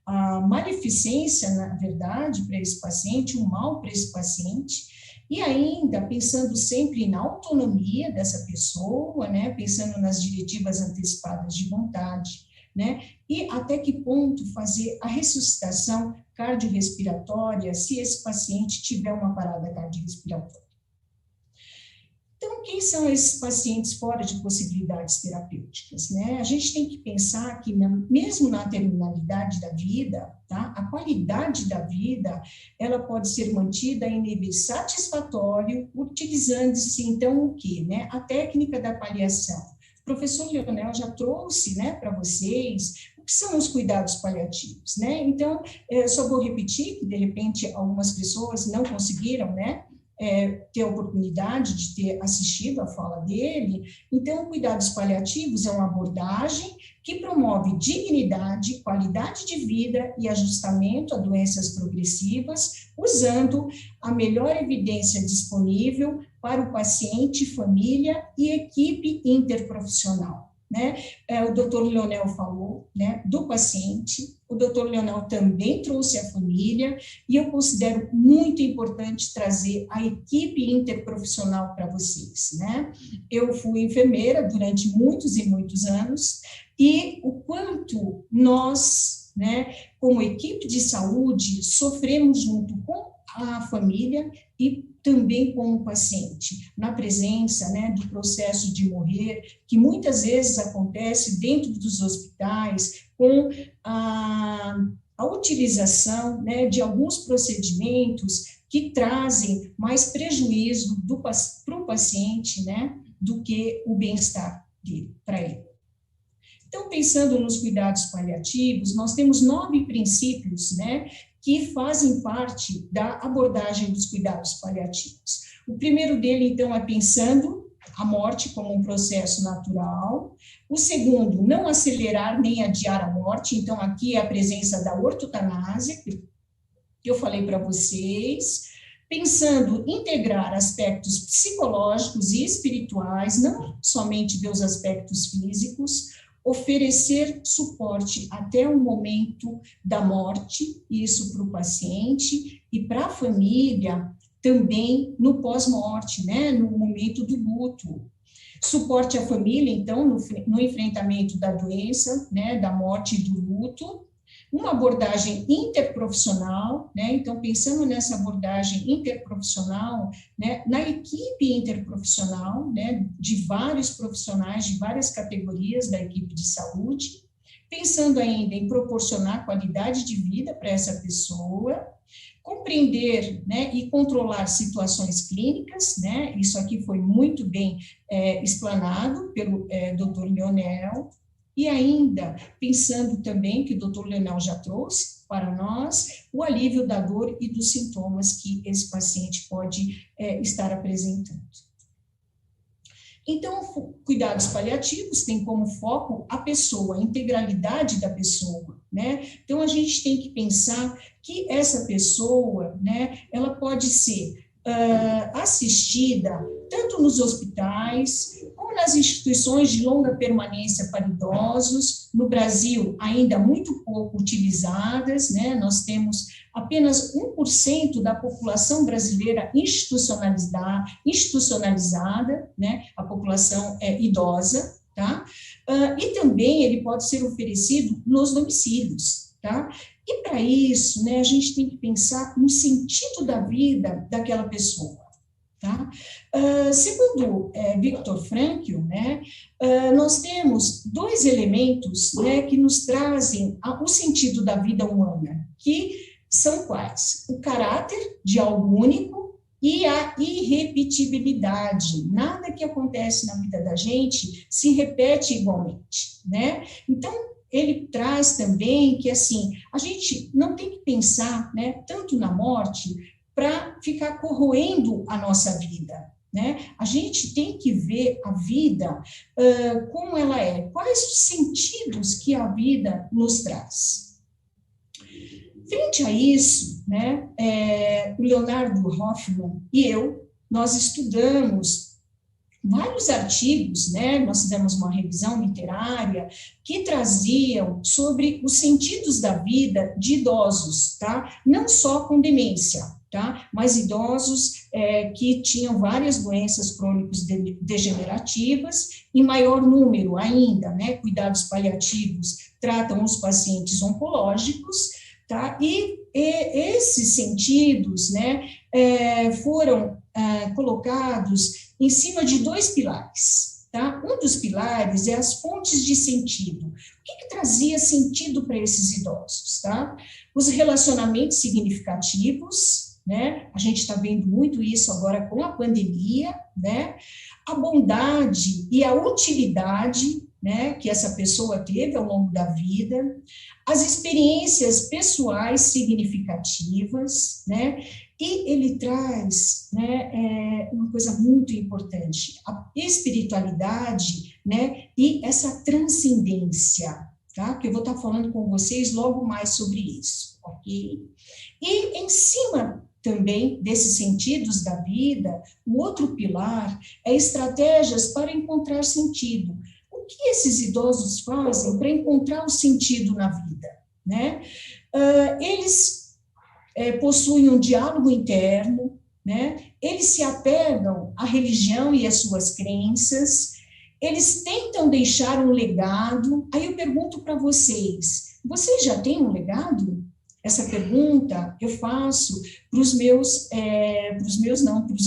a maleficência, na verdade, para esse paciente, um mal para esse paciente, e ainda pensando sempre na autonomia dessa pessoa, né, pensando nas diretivas antecipadas de vontade, né, e até que ponto fazer a ressuscitação cardiorrespiratória se esse paciente tiver uma parada cardiorrespiratória. Então, quem são esses pacientes fora de possibilidades terapêuticas, né? A gente tem que pensar que, mesmo na terminalidade da vida, tá? A qualidade da vida, ela pode ser mantida em nível satisfatório, utilizando-se, então, o quê, né? A técnica da paliação. O professor Leonel já trouxe, né, para vocês o que são os cuidados paliativos, né? Então, só vou repetir que, de repente, algumas pessoas não conseguiram, né, ter a oportunidade de ter assistido a fala dele. Então, cuidados paliativos é uma abordagem que promove dignidade, qualidade de vida e ajustamento a doenças progressivas, usando a melhor evidência disponível para o paciente, família e equipe interprofissional, né? O doutor Leonel falou, né, do paciente, o doutor Leonel também trouxe a família, e eu considero muito importante trazer a equipe interprofissional para vocês, né? Eu fui enfermeira durante muitos e muitos anos, e o quanto nós, né, como equipe de saúde, sofremos junto com a família e também com o paciente, na presença, né, do processo de morrer, que muitas vezes acontece dentro dos hospitais, com a utilização, né, de alguns procedimentos que trazem mais prejuízo para o paciente, né, do que o bem-estar dele, para ele. Então, pensando nos cuidados paliativos, nós temos 9 princípios, né, que fazem parte da abordagem dos cuidados paliativos. O primeiro dele, então, é pensando a morte como um processo natural. O segundo, não acelerar nem adiar a morte. Então, aqui é a presença da ortotanásia, que eu falei para vocês. Pensando integrar aspectos psicológicos e espirituais, não somente dos aspectos físicos. oferecer suporte até o momento da morte, isso para o paciente e para a família também no pós-morte, né, no momento do luto. Suporte à família, então, no enfrentamento da doença, né, da morte e do luto. Uma abordagem interprofissional, né, então, pensando nessa abordagem interprofissional, né, na equipe interprofissional, né, de vários profissionais, de várias categorias da equipe de saúde, pensando ainda em proporcionar qualidade de vida para essa pessoa, compreender, né, e controlar situações clínicas, né, isso aqui foi muito bem explanado pelo Dr. Leonel, e ainda pensando também, que o Dr. Leonel já trouxe para nós, o alívio da dor e dos sintomas que esse paciente pode estar apresentando. Então, cuidados paliativos tem como foco a pessoa, a integralidade da pessoa, né? Então, a gente tem que pensar que essa pessoa, né, ela pode ser assistida tanto nos hospitais, como nas instituições de longa permanência para idosos, no Brasil ainda muito pouco utilizadas, né? Nós temos apenas 1% da população brasileira institucionalizada, né? A população idosa, tá? E também ele pode ser oferecido nos domicílios, tá? E para isso, né, a gente tem que pensar no sentido da vida daquela pessoa, tá? Segundo Viktor Frankl, né, nós temos dois elementos, né, que nos trazem o sentido da vida humana, que são quais? O caráter de algo único e a irrepetibilidade. Nada que acontece na vida da gente se repete igualmente, né? Então, ele traz também que, assim, a gente não tem que pensar, né, tanto na morte para ficar corroendo a nossa vida, né? A gente tem que ver a vida como ela é, quais os sentidos que a vida nos traz. Frente a isso, né, o Leonardo Hoffman e eu, nós estudamos vários artigos, né, nós fizemos uma revisão literária que traziam sobre os sentidos da vida de idosos, tá? Não só com demência, tá? Mas idosos que tinham várias doenças crônicas degenerativas, em maior número ainda, né? Cuidados paliativos tratam os pacientes oncológicos, tá? E esses sentidos, né, foram colocados em cima de dois pilares, tá? Um dos pilares é as fontes de sentido. O que trazia sentido para esses idosos, tá? Os relacionamentos significativos, né? A gente está vendo muito isso agora com a pandemia, né? A bondade e a utilidade, né, que essa pessoa teve ao longo da vida, as experiências pessoais significativas, né? E ele traz, né, uma coisa muito importante, a espiritualidade, né, e essa transcendência, tá? Que eu vou estar falando com vocês logo mais sobre isso, ok? E em cima também desses sentidos da vida, o outro pilar é estratégias para encontrar sentido. O que esses idosos fazem para encontrar o sentido na vida, né? Eles possuem um diálogo interno, né? Eles se apegam à religião e às suas crenças, eles tentam deixar um legado. Aí eu pergunto para vocês já têm um legado? Essa pergunta eu faço para os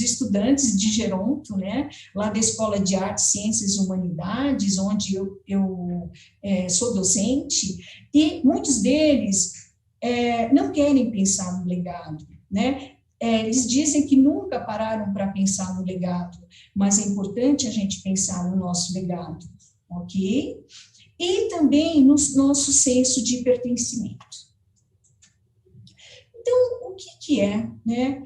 estudantes de Geronto, né? Lá da Escola de Artes, Ciências e Humanidades, onde eu sou docente, e muitos deles não querem pensar no legado, né? Eles dizem que nunca pararam para pensar no legado, mas é importante a gente pensar no nosso legado, ok? E também no nosso senso de pertencimento. Então, o que é, né,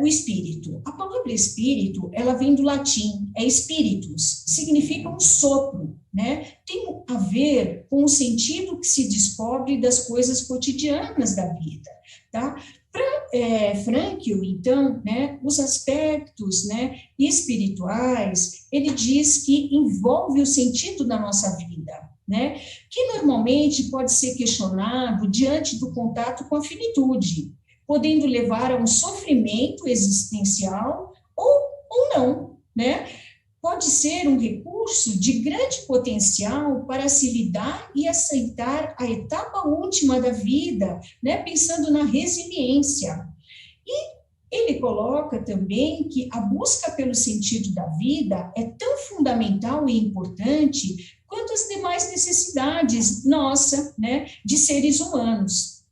o espírito? A palavra espírito, ela vem do latim, spiritus, significa um sopro, né? Tem a ver com o sentido que se descobre das coisas cotidianas da vida, tá? Para Frankl, então, né, os aspectos, né, espirituais, ele diz que envolve o sentido da nossa vida, né, que normalmente pode ser questionado diante do contato com a finitude, podendo levar a um sofrimento existencial ou não, né? Pode ser um recurso de grande potencial para se lidar e aceitar a etapa última da vida, né, pensando na resiliência. E ele coloca também que a busca pelo sentido da vida é tão fundamental e importante quanto as demais necessidades nossa, né, de seres humanos.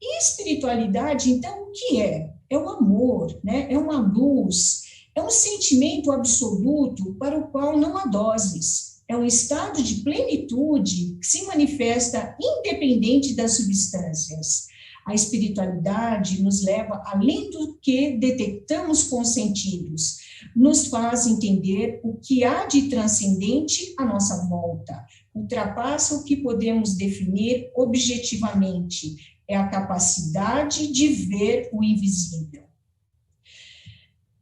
E espiritualidade, então, o que é? É o amor, né? É uma luz, é um sentimento absoluto para o qual não há doses. É um estado de plenitude que se manifesta independente das substâncias. A espiritualidade nos leva além do que detectamos com os sentidos, nos faz entender o que há de transcendente à nossa volta, ultrapassa o que podemos definir objetivamente, é a capacidade de ver o invisível.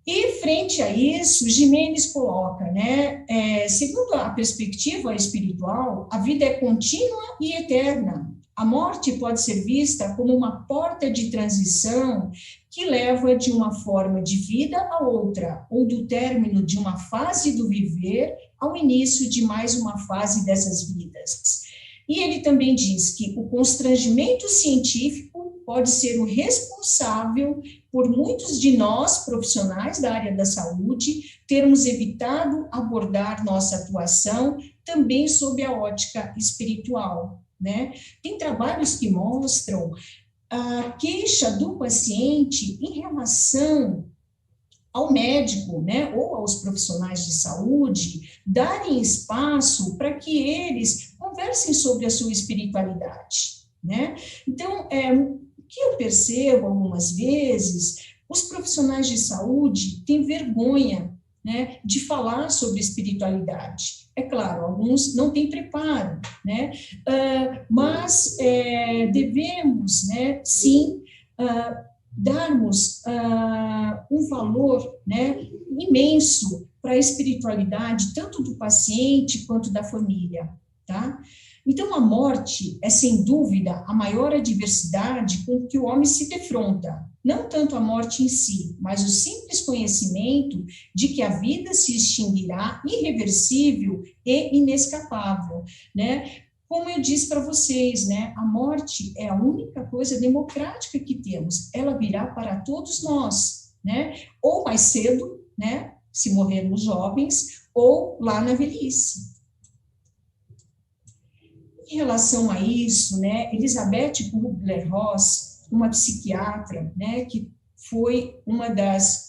E, frente a isso, Jimenez coloca, né, segundo a perspectiva espiritual, a vida é contínua e eterna. A morte pode ser vista como uma porta de transição que leva de uma forma de vida a outra, ou do término de uma fase do viver ao início de mais uma fase dessas vidas. E ele também diz que o constrangimento científico pode ser o responsável por muitos de nós, profissionais da área da saúde, termos evitado abordar nossa atuação também sob a ótica espiritual, né? Tem trabalhos que mostram a queixa do paciente em relação ao médico, né, ou aos profissionais de saúde, darem espaço para que eles conversem sobre a sua espiritualidade, né? Então, o que eu percebo algumas vezes, os profissionais de saúde têm vergonha, né, de falar sobre espiritualidade. É claro, alguns não têm preparo, né, mas devemos, né, sim, darmos um valor, né, imenso para a espiritualidade, tanto do paciente quanto da família, tá? Então, a morte é, sem dúvida, a maior adversidade com que o homem se defronta. Não tanto a morte em si, mas o simples conhecimento de que a vida se extinguirá irreversível e inescapável, né? Como eu disse para vocês, né, a morte é a única coisa democrática que temos. Ela virá para todos nós, né? Ou mais cedo, né, se morrermos jovens, ou lá na velhice. Em relação a isso, né, Elizabeth Kubler-Ross, uma psiquiatra, né, que foi uma das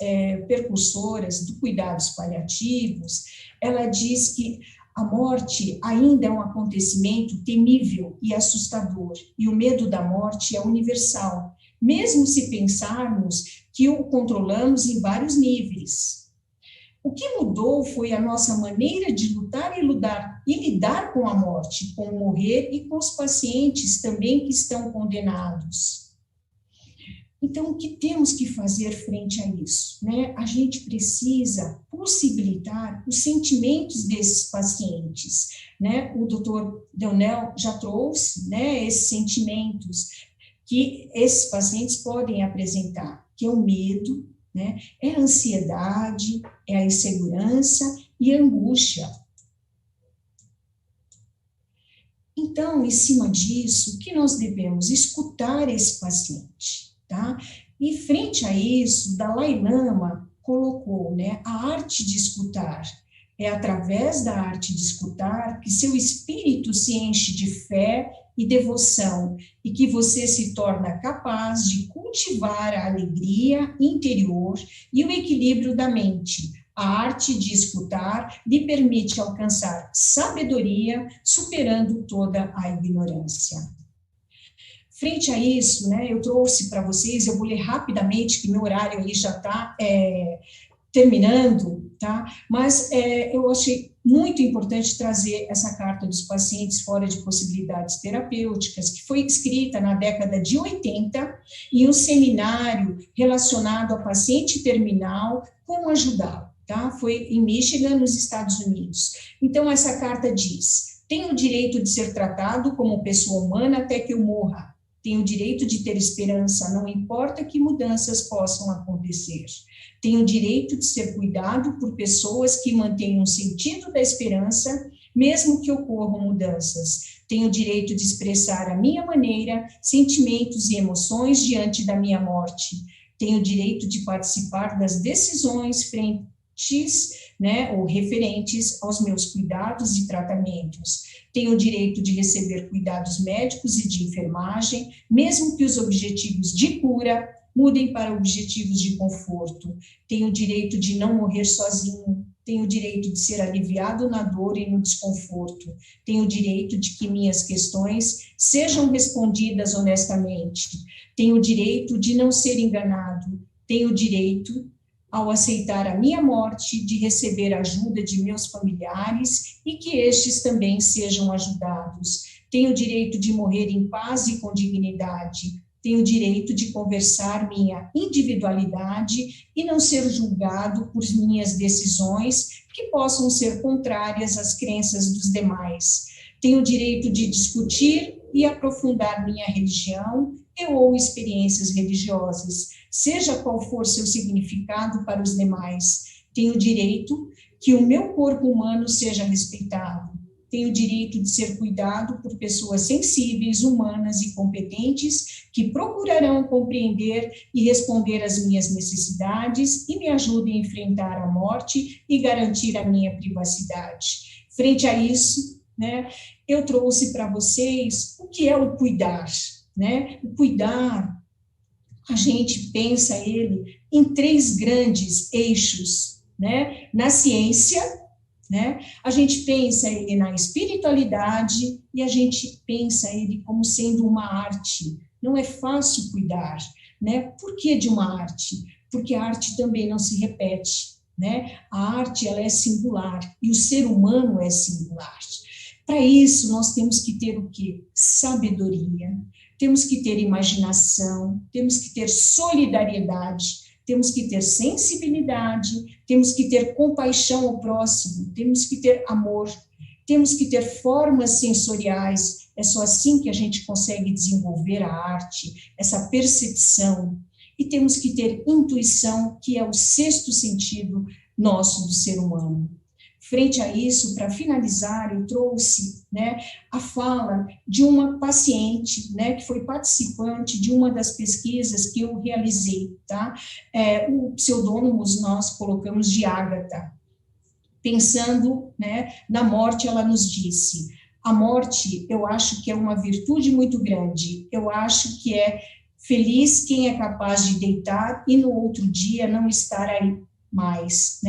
percursoras do cuidados paliativos, ela diz que a morte ainda é um acontecimento temível e assustador, e o medo da morte é universal, mesmo se pensarmos que o controlamos em vários níveis. O que mudou foi a nossa maneira de lutar e lidar com a morte, com o morrer e com os pacientes também que estão condenados. Então, o que temos que fazer frente a isso, né? A gente precisa possibilitar os sentimentos desses pacientes, né? O doutor Deunel já trouxe, né, esses sentimentos que esses pacientes podem apresentar, que é o medo, né? É a ansiedade, é a insegurança e a angústia. Então, em cima disso, o que nós devemos? Escutar esse paciente, tá? E frente a isso, Dalai Lama colocou, né, a arte de escutar. É através da arte de escutar que seu espírito se enche de fé e devoção, e que você se torna capaz de cultivar a alegria interior e o equilíbrio da mente. A arte de escutar lhe permite alcançar sabedoria, superando toda a ignorância. Frente a isso, né, eu trouxe para vocês, eu vou ler rapidamente, que meu horário aí já está terminando, tá? Mas eu achei muito importante trazer essa carta dos pacientes fora de possibilidades terapêuticas, que foi escrita na década de 80, em um seminário relacionado a paciente terminal, como ajudá-lo, tá? Foi em Michigan, nos Estados Unidos. Então, essa carta diz: tenho o direito de ser tratado como pessoa humana até que eu morra. Tenho o direito de ter esperança, não importa que mudanças possam acontecer. Tenho o direito de ser cuidado por pessoas que mantenham o sentido da esperança, mesmo que ocorram mudanças. Tenho o direito de expressar à minha maneira sentimentos e emoções diante da minha morte. Tenho o direito de participar das decisões ou referentes aos meus cuidados e tratamentos. Tenho o direito de receber cuidados médicos e de enfermagem, mesmo que os objetivos de cura mudem para objetivos de conforto. Tenho o direito de não morrer sozinho. Tenho o direito de ser aliviado na dor e no desconforto. Tenho o direito de que minhas questões sejam respondidas honestamente. Tenho o direito de não ser enganado. Tenho o direito, ao aceitar a minha morte, de receber a ajuda de meus familiares e que estes também sejam ajudados. Tenho o direito de morrer em paz e com dignidade. Tenho o direito de conversar minha individualidade e não ser julgado por minhas decisões que possam ser contrárias às crenças dos demais. Tenho o direito de discutir e aprofundar minha religião ou experiências religiosas, seja qual for seu significado para os demais. Tenho o direito que o meu corpo humano seja respeitado. Tenho o direito de ser cuidado por pessoas sensíveis, humanas e competentes que procurarão compreender e responder às minhas necessidades e me ajudem a enfrentar a morte e garantir a minha privacidade. Frente a isso, eu trouxe para vocês o que é o cuidar. O cuidar, a gente pensa ele em 3 grandes eixos, na ciência, a gente pensa ele na espiritualidade e a gente pensa ele como sendo uma arte. Não é fácil cuidar, Por que de uma arte? Porque a arte também não se repete, A arte, ela é singular e o ser humano é singular. Para isso, nós temos que ter o quê? Sabedoria, temos que ter imaginação, temos que ter solidariedade, temos que ter sensibilidade, temos que ter compaixão ao próximo, temos que ter amor, temos que ter formas sensoriais. É só assim que a gente consegue desenvolver a arte, essa percepção. E temos que ter intuição, que é o 6º sentido nosso do ser humano. Frente a isso, para finalizar, eu trouxe a fala de uma paciente, que foi participante de uma das pesquisas que eu realizei, tá? O pseudônimos nós colocamos de Ágata. Pensando na morte, ela nos disse: a morte, eu acho que é uma virtude muito grande, eu acho que é feliz quem é capaz de deitar e no outro dia não estar aí mais,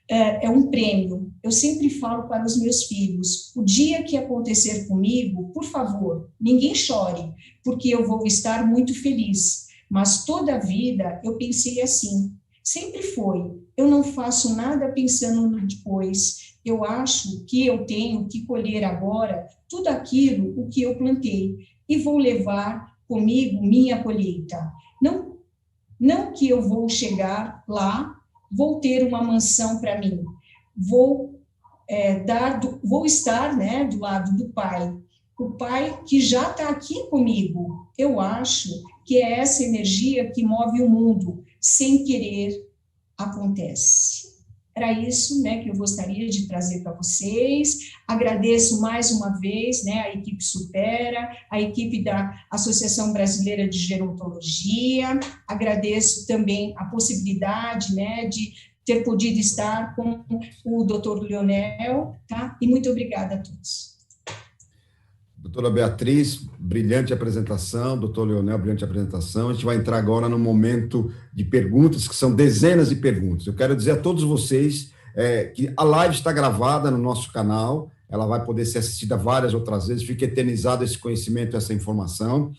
É um prêmio. Eu sempre falo para os meus filhos: o dia que acontecer comigo, por favor, ninguém chore, porque eu vou estar muito feliz. Mas toda a vida eu pensei assim, sempre foi. Eu não faço nada pensando no depois. Eu acho que eu tenho que colher agora tudo aquilo o que eu plantei e vou levar comigo minha colheita. Não que eu vou chegar lá, vou ter uma mansão para mim, vou estar do lado do Pai, o Pai que já está aqui comigo. Eu acho que é essa energia que move o mundo, sem querer acontece. Era isso que eu gostaria de trazer para vocês. Agradeço mais uma vez a equipe Supera, a equipe da Associação Brasileira de Gerontologia, agradeço também a possibilidade de ter podido estar com o Dr. Leonel, tá? E muito obrigada a todos.
Doutora Beatriz, brilhante apresentação. Doutor Leonel, brilhante apresentação. A gente vai entrar agora no momento de perguntas, que são dezenas de perguntas. Eu quero dizer a todos vocês que a live está gravada no nosso canal, ela vai poder ser assistida várias outras vezes, fica eternizado esse conhecimento, essa informação.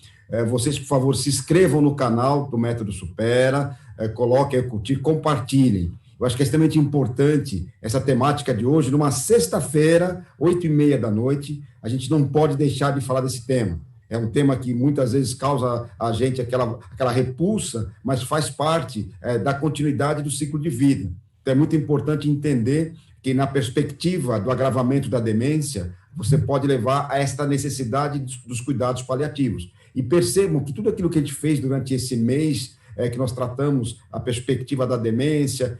Vocês, por favor, se inscrevam no canal do Método Supera, coloquem aí, curtir, compartilhem. Eu acho que é extremamente importante essa temática de hoje, numa sexta-feira, 8h30 da noite, a gente não pode deixar de falar desse tema. É um tema que muitas vezes causa a gente aquela repulsa, mas faz parte da continuidade do ciclo de vida. Então, é muito importante entender que, na perspectiva do agravamento da demência, você pode levar a esta necessidade dos cuidados paliativos. E percebam que tudo aquilo que a gente fez durante esse mês, que nós tratamos a perspectiva da demência,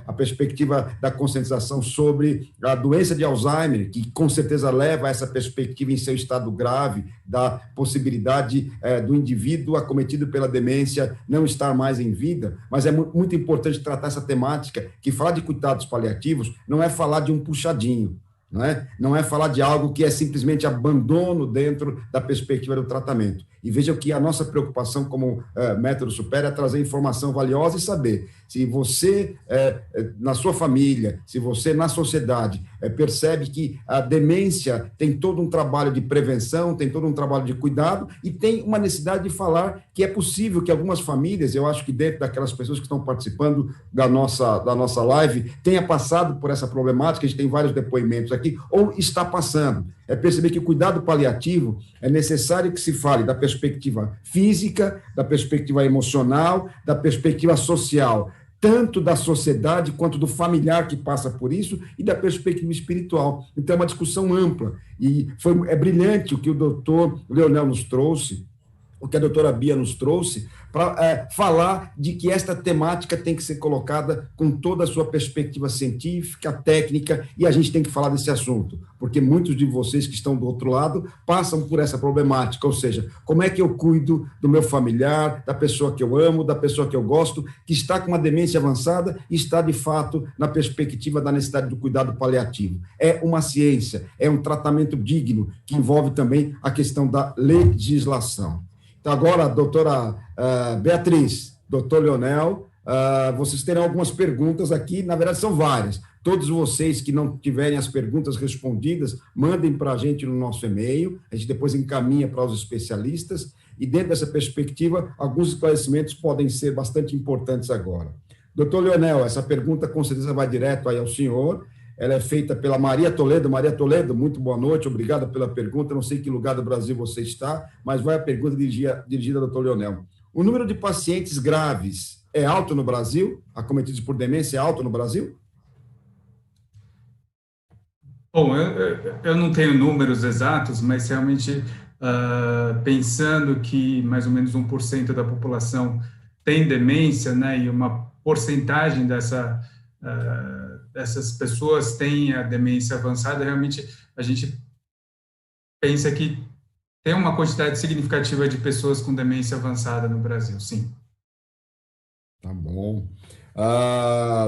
a perspectiva da conscientização sobre a doença de Alzheimer, que com certeza leva a essa perspectiva em seu estado grave, da possibilidade do indivíduo acometido pela demência não estar mais em vida, mas é muito importante tratar essa temática, que falar de cuidados paliativos não é falar de um puxadinho, não é falar de algo que é simplesmente abandono dentro da perspectiva do tratamento. E vejam que a nossa preocupação como Método Supera é trazer informação valiosa e saber se você, na sua família, se você na sociedade, percebe que a demência tem todo um trabalho de prevenção, tem todo um trabalho de cuidado e tem uma necessidade de falar que é possível que algumas famílias, eu acho que dentro daquelas pessoas que estão participando da nossa live, tenha passado por essa problemática, a gente tem vários depoimentos aqui, ou está passando. É perceber que o cuidado paliativo é necessário que se fale da perspectiva física, da perspectiva emocional, da perspectiva social, tanto da sociedade quanto do familiar que passa por isso e da perspectiva espiritual. Então, é uma discussão ampla e é brilhante o que o doutor Leonel nos trouxe, o que a doutora Bia nos trouxe, para falar de que esta temática tem que ser colocada com toda a sua perspectiva científica, técnica, e a gente tem que falar desse assunto, porque muitos de vocês que estão do outro lado passam por essa problemática, ou seja, como é que eu cuido do meu familiar, da pessoa que eu amo, da pessoa que eu gosto, que está com uma demência avançada e está, de fato, na perspectiva da necessidade do cuidado paliativo. É uma ciência, é um tratamento digno, que envolve também a questão da legislação. Então, agora, doutora Beatriz, doutor Leonel, vocês terão algumas perguntas aqui, na verdade são várias. Todos vocês que não tiverem as perguntas respondidas, mandem para a gente no nosso e-mail, a gente depois encaminha para os especialistas, e dentro dessa perspectiva, alguns esclarecimentos podem ser bastante importantes agora. Doutor Leonel, essa pergunta com certeza vai direto aí ao senhor. Ela é feita pela Maria Toledo. Maria Toledo, muito boa noite, obrigada pela pergunta. Não sei em que lugar do Brasil você está, mas vai a pergunta dirigida ao doutor Leonel. O número de pacientes graves é alto no Brasil? Acometidos por demência é alto no Brasil?
Bom, eu não tenho números exatos, mas realmente, pensando que mais ou menos 1% da população tem demência, né, e uma porcentagem dessas pessoas têm a demência avançada, realmente a gente pensa que tem uma quantidade significativa de pessoas com demência avançada no Brasil, sim.
Tá bom.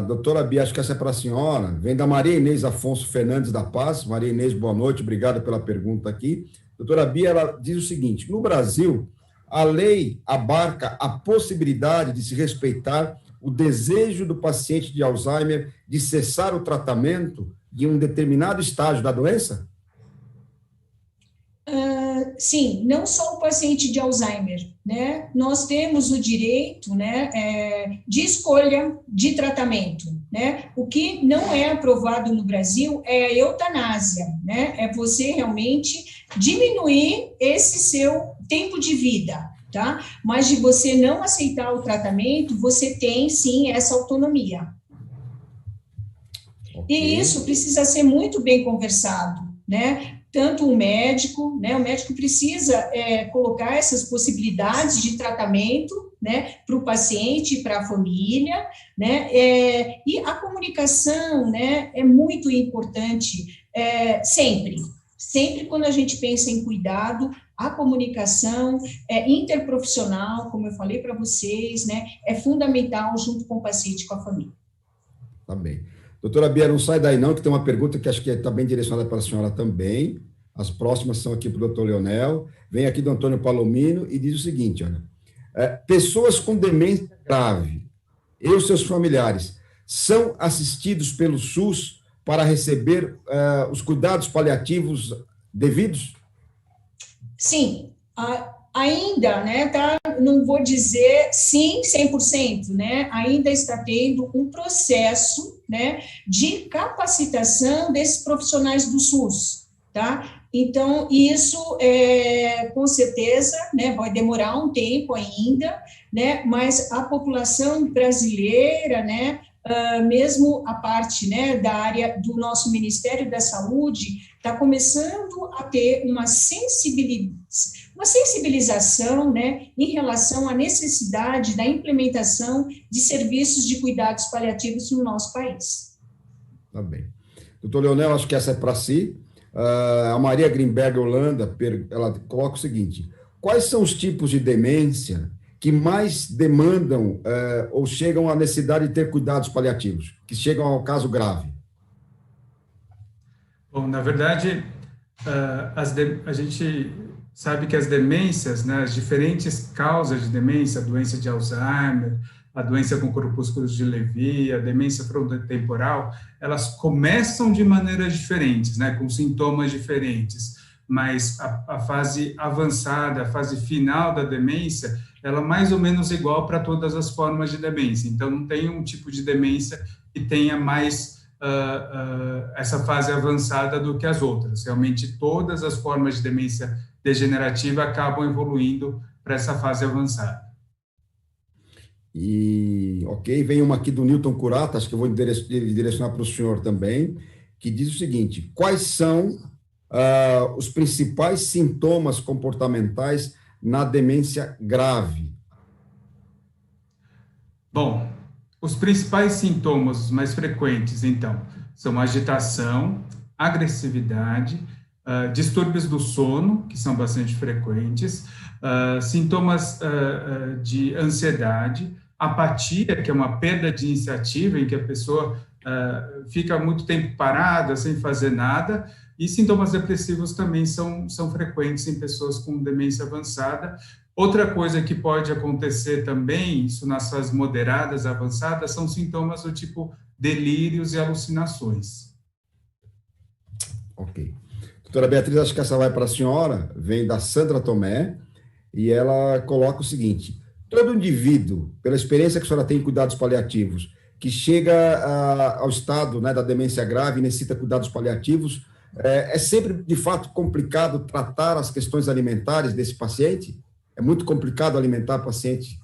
Doutora Bia, acho que essa é para a senhora, vem da Maria Inês Afonso Fernandes da Paz. Maria Inês, boa noite, obrigada pela pergunta aqui. Doutora Bia, ela diz o seguinte: no Brasil, a lei abarca a possibilidade de se respeitar o desejo do paciente de Alzheimer de cessar o tratamento em um determinado estágio da doença?
Sim, não só o paciente de Alzheimer, né? Nós temos o direito, né, de escolha de tratamento, né? O que não é aprovado no Brasil é a eutanásia, né? É você realmente diminuir esse seu tempo de vida, tá? Mas de você não aceitar o tratamento, você tem, sim, essa autonomia. Okay. E isso precisa ser muito bem conversado, né? Tanto o médico, né? O médico precisa colocar essas possibilidades de tratamento, né? Para o paciente, para a família, né? E a comunicação, né? É muito importante, sempre quando a gente pensa em cuidado, a comunicação interprofissional, como eu falei para vocês, né, é fundamental junto com o paciente e com a família.
Tá bem. Doutora Bia, não sai daí não, que tem uma pergunta que acho que está bem direcionada para a senhora também. As próximas são aqui para o doutor Leonel. Vem aqui do Antônio Palomino e diz o seguinte, olha, pessoas com demência grave e os seus familiares são assistidos pelo SUS para receber os cuidados paliativos devidos?
Sim, ainda, né, tá, não vou dizer sim 100%, né, ainda está tendo um processo, né, de capacitação desses profissionais do SUS, tá? Então, isso, com certeza, né, vai demorar um tempo ainda, né, mas a população brasileira, né, mesmo a parte, né, da área do nosso Ministério da Saúde está começando a ter uma sensibilização, né, em relação à necessidade da implementação de serviços de cuidados paliativos no nosso país.
Tá bem. Doutor Leonel, acho que essa é para si. A Maria Grimberg Holanda, ela coloca o seguinte: quais são os tipos de demência que mais demandam ou chegam à necessidade de ter cuidados paliativos, que chegam ao caso grave?
Bom, na verdade, a gente sabe que as demências, né, as diferentes causas de demência, a doença de Alzheimer, a doença com corpúsculos de Lewy, a demência frontotemporal, elas começam de maneiras diferentes, né, com sintomas diferentes, mas a fase avançada, a fase final da demência, ela é mais ou menos igual para todas as formas de demência. Então, não tem um tipo de demência que tenha mais essa fase avançada do que as outras. Realmente, todas as formas de demência degenerativa acabam evoluindo para essa fase avançada.
E, ok, vem uma aqui do Newton Curata, acho que eu vou direcionar para o senhor também, que diz o seguinte: quais são os principais sintomas comportamentais na demência grave?
Bom, os principais sintomas mais frequentes, então, são agitação, agressividade, distúrbios do sono, que são bastante frequentes, sintomas de ansiedade, apatia, que é uma perda de iniciativa, em que a pessoa fica muito tempo parada, sem fazer nada, e sintomas depressivos também são frequentes em pessoas com demência avançada. Outra coisa que pode acontecer também, isso nas fases moderadas, avançadas, são sintomas do tipo delírios e alucinações.
Ok. Doutora Beatriz, acho que essa vai para a senhora, vem da Sandra Tomé, e ela coloca o seguinte: todo indivíduo, pela experiência que a senhora tem em cuidados paliativos, que chega ao estado, né, da demência grave e necessita cuidados paliativos, é sempre, de fato, complicado tratar as questões alimentares desse paciente? É muito complicado alimentar paciente?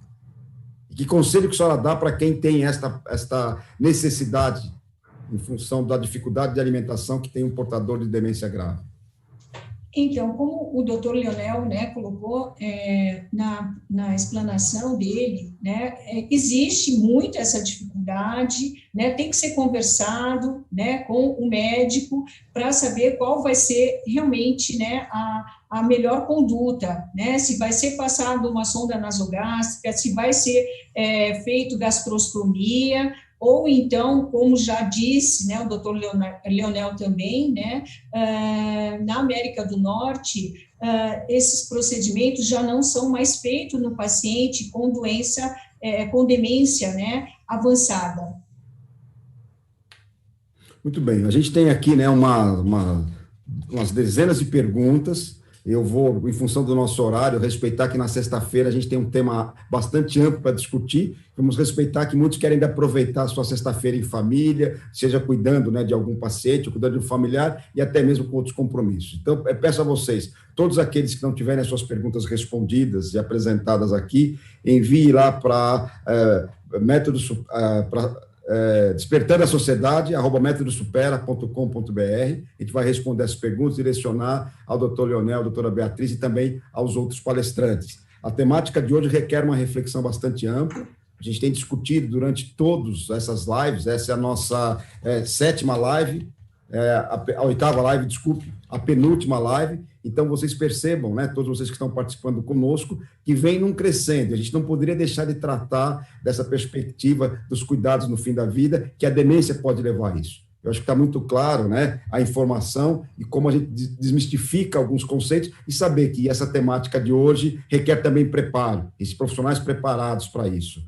E que conselho que a senhora dá para quem tem esta necessidade, em função da dificuldade de alimentação que tem um portador de demência grave?
Então, como o doutor Leonel, né, colocou na explanação dele, né, existe muito essa dificuldade, né, tem que ser conversado, né, com o médico para saber qual vai ser realmente, né, a melhor conduta, né, se vai ser passado uma sonda nasogástrica, se vai ser feito gastrostomia, ou então, como já disse, né, o doutor Leonel também, né, na América do Norte, esses procedimentos já não são mais feitos no paciente com doença, com demência, né, avançada.
Muito bem, a gente tem aqui, né, umas dezenas de perguntas. Eu vou, em função do nosso horário, respeitar que na sexta-feira a gente tem um tema bastante amplo para discutir. Vamos respeitar que muitos querem aproveitar a sua sexta-feira em família, seja cuidando, né, de algum paciente, ou cuidando de um familiar, e até mesmo com outros compromissos. Então, peço a vocês, todos aqueles que não tiverem as suas perguntas respondidas e apresentadas aqui, envie lá para despertando a sociedade, @metodosupera.com.br. A gente vai responder as perguntas, direcionar ao doutor Leonel, à doutora Beatriz e também aos outros palestrantes. A temática de hoje requer uma reflexão bastante ampla. A gente tem discutido durante todas essas lives, essa é a nossa sétima live, a oitava live, desculpe, a penúltima live. Então, vocês percebam, né, todos vocês que estão participando conosco, que vem num crescendo. A gente não poderia deixar de tratar dessa perspectiva dos cuidados no fim da vida, que a demência pode levar a isso. Eu acho que está muito claro, né, a informação e como a gente desmistifica alguns conceitos e saber que essa temática de hoje requer também preparo, esses profissionais preparados para isso.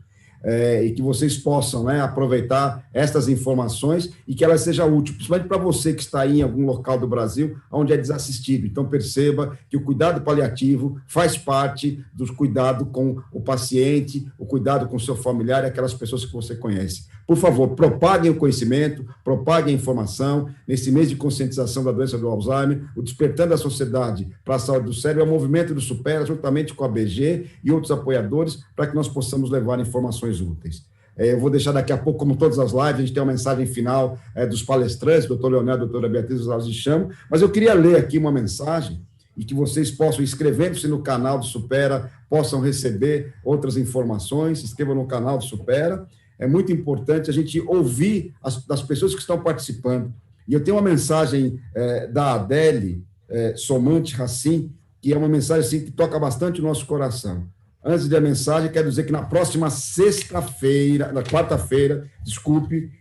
E que vocês possam, né, aproveitar estas informações e que elas sejam úteis, principalmente para você que está aí em algum local do Brasil onde é desassistido. Então, perceba que o cuidado paliativo faz parte do cuidado com o paciente, o cuidado com o seu familiar e aquelas pessoas que você conhece. Por favor, propaguem o conhecimento, propaguem a informação. Nesse mês de conscientização da doença do Alzheimer, o Despertando a Sociedade para a Saúde do Cérebro é o movimento do Supera, juntamente com a BG e outros apoiadores, para que nós possamos levar informações úteis. Eu vou deixar daqui a pouco, como todas as lives, a gente tem uma mensagem final dos palestrantes, doutor Leonel, doutora Beatriz, os de chamo, mas eu queria ler aqui uma mensagem e que vocês possam, inscrevendo-se no canal do Supera, possam receber outras informações, se inscrevam no canal do Supera. É muito importante a gente ouvir das pessoas que estão participando. E eu tenho uma mensagem da Adele Somante Racim, que é uma mensagem assim, que toca bastante o nosso coração. Antes da mensagem, quero dizer que na próxima quarta-feira,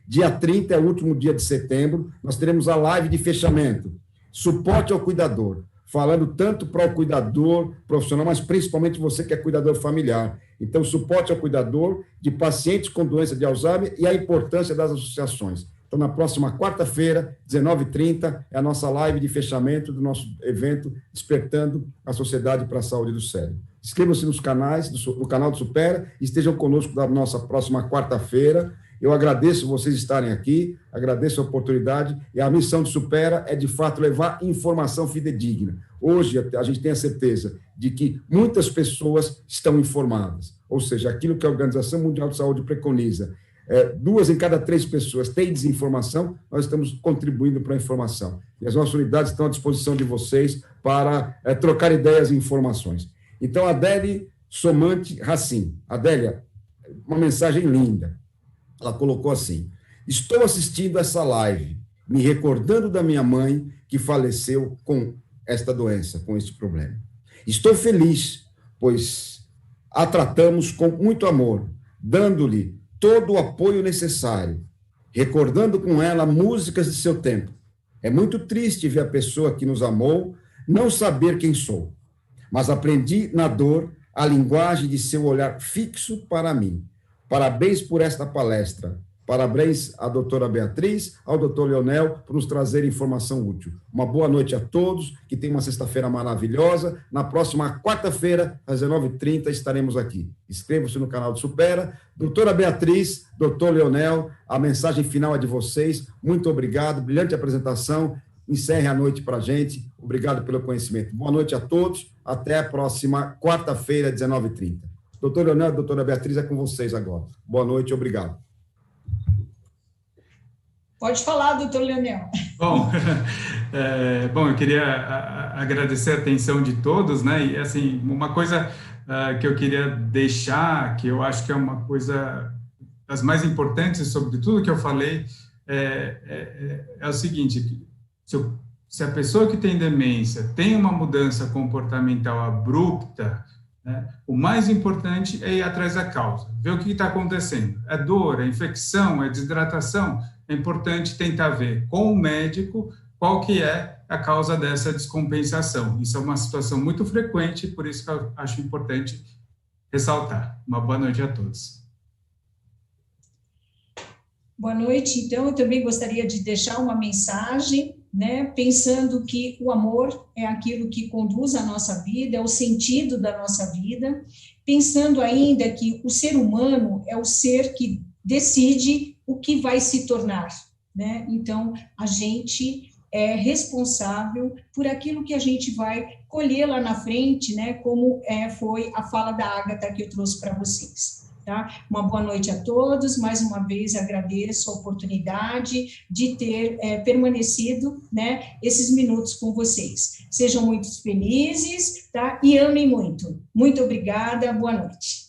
dia 30 é o último dia de setembro, nós teremos a live de fechamento, suporte ao cuidador, falando tanto para o cuidador profissional, mas principalmente você que é cuidador familiar. Então, suporte ao cuidador de pacientes com doença de Alzheimer e a importância das associações. Então, na próxima quarta-feira, 19h30, é a nossa live de fechamento do nosso evento Despertando a Sociedade para a Saúde do Cérebro. Inscrevam-se nos canais, no canal do Supera, e estejam conosco na nossa próxima quarta-feira. Eu agradeço vocês estarem aqui, agradeço a oportunidade, e a missão do Supera é, de fato, levar informação fidedigna. Hoje, a gente tem a certeza de que muitas pessoas estão informadas, ou seja, aquilo que a Organização Mundial de Saúde preconiza, 2 em cada 3 pessoas têm desinformação, nós estamos contribuindo para a informação. E as nossas unidades estão à disposição de vocês para trocar ideias e informações. Então, Adele Somante Racim. Adélia, uma mensagem linda. Ela colocou assim: estou assistindo essa live, me recordando da minha mãe que faleceu com esta doença, com este problema. Estou feliz, pois a tratamos com muito amor, dando-lhe todo o apoio necessário, recordando com ela músicas de seu tempo. É muito triste ver a pessoa que nos amou não saber quem sou, mas aprendi na dor a linguagem de seu olhar fixo para mim. Parabéns por esta palestra. Parabéns à doutora Beatriz, ao doutor Leonel, por nos trazer informação útil. Uma boa noite a todos, que tenham uma sexta-feira maravilhosa. Na próxima quarta-feira, às 19h30, estaremos aqui. Inscrevam-se no canal do Supera. Doutora Beatriz, doutor Leonel, a mensagem final é de vocês. Muito obrigado, brilhante apresentação. Encerre a noite para a gente. Obrigado pelo conhecimento. Boa noite a todos. Até a próxima quarta-feira, 19h30. Doutor Leonel e doutora Beatriz, é com vocês agora. Boa noite, obrigado.
Pode falar, doutor Leonel.
Bom, eu queria agradecer a atenção de todos, né? E, assim, uma coisa que eu queria deixar, que eu acho que é uma coisa das mais importantes sobre tudo que eu falei, é o seguinte: se a pessoa que tem demência tem uma mudança comportamental abrupta, né, o mais importante é ir atrás da causa, ver o que está acontecendo. É dor, é infecção, é desidratação. É importante tentar ver com o médico qual que é a causa dessa descompensação. Isso é uma situação muito frequente, por isso que eu acho importante ressaltar. Uma boa noite a todos.
Boa noite. Então, eu também gostaria de deixar uma mensagem, né, pensando que o amor é aquilo que conduz a nossa vida, é o sentido da nossa vida, pensando ainda que o ser humano é o ser que decide o que vai se tornar, né? Então, a gente é responsável por aquilo que a gente vai colher lá na frente, né? Como foi a fala da Ágata que eu trouxe para vocês, tá? Uma boa noite a todos, mais uma vez agradeço a oportunidade de ter permanecido, né, esses minutos com vocês. Sejam muito felizes, tá? E amem muito. Muito obrigada, boa noite.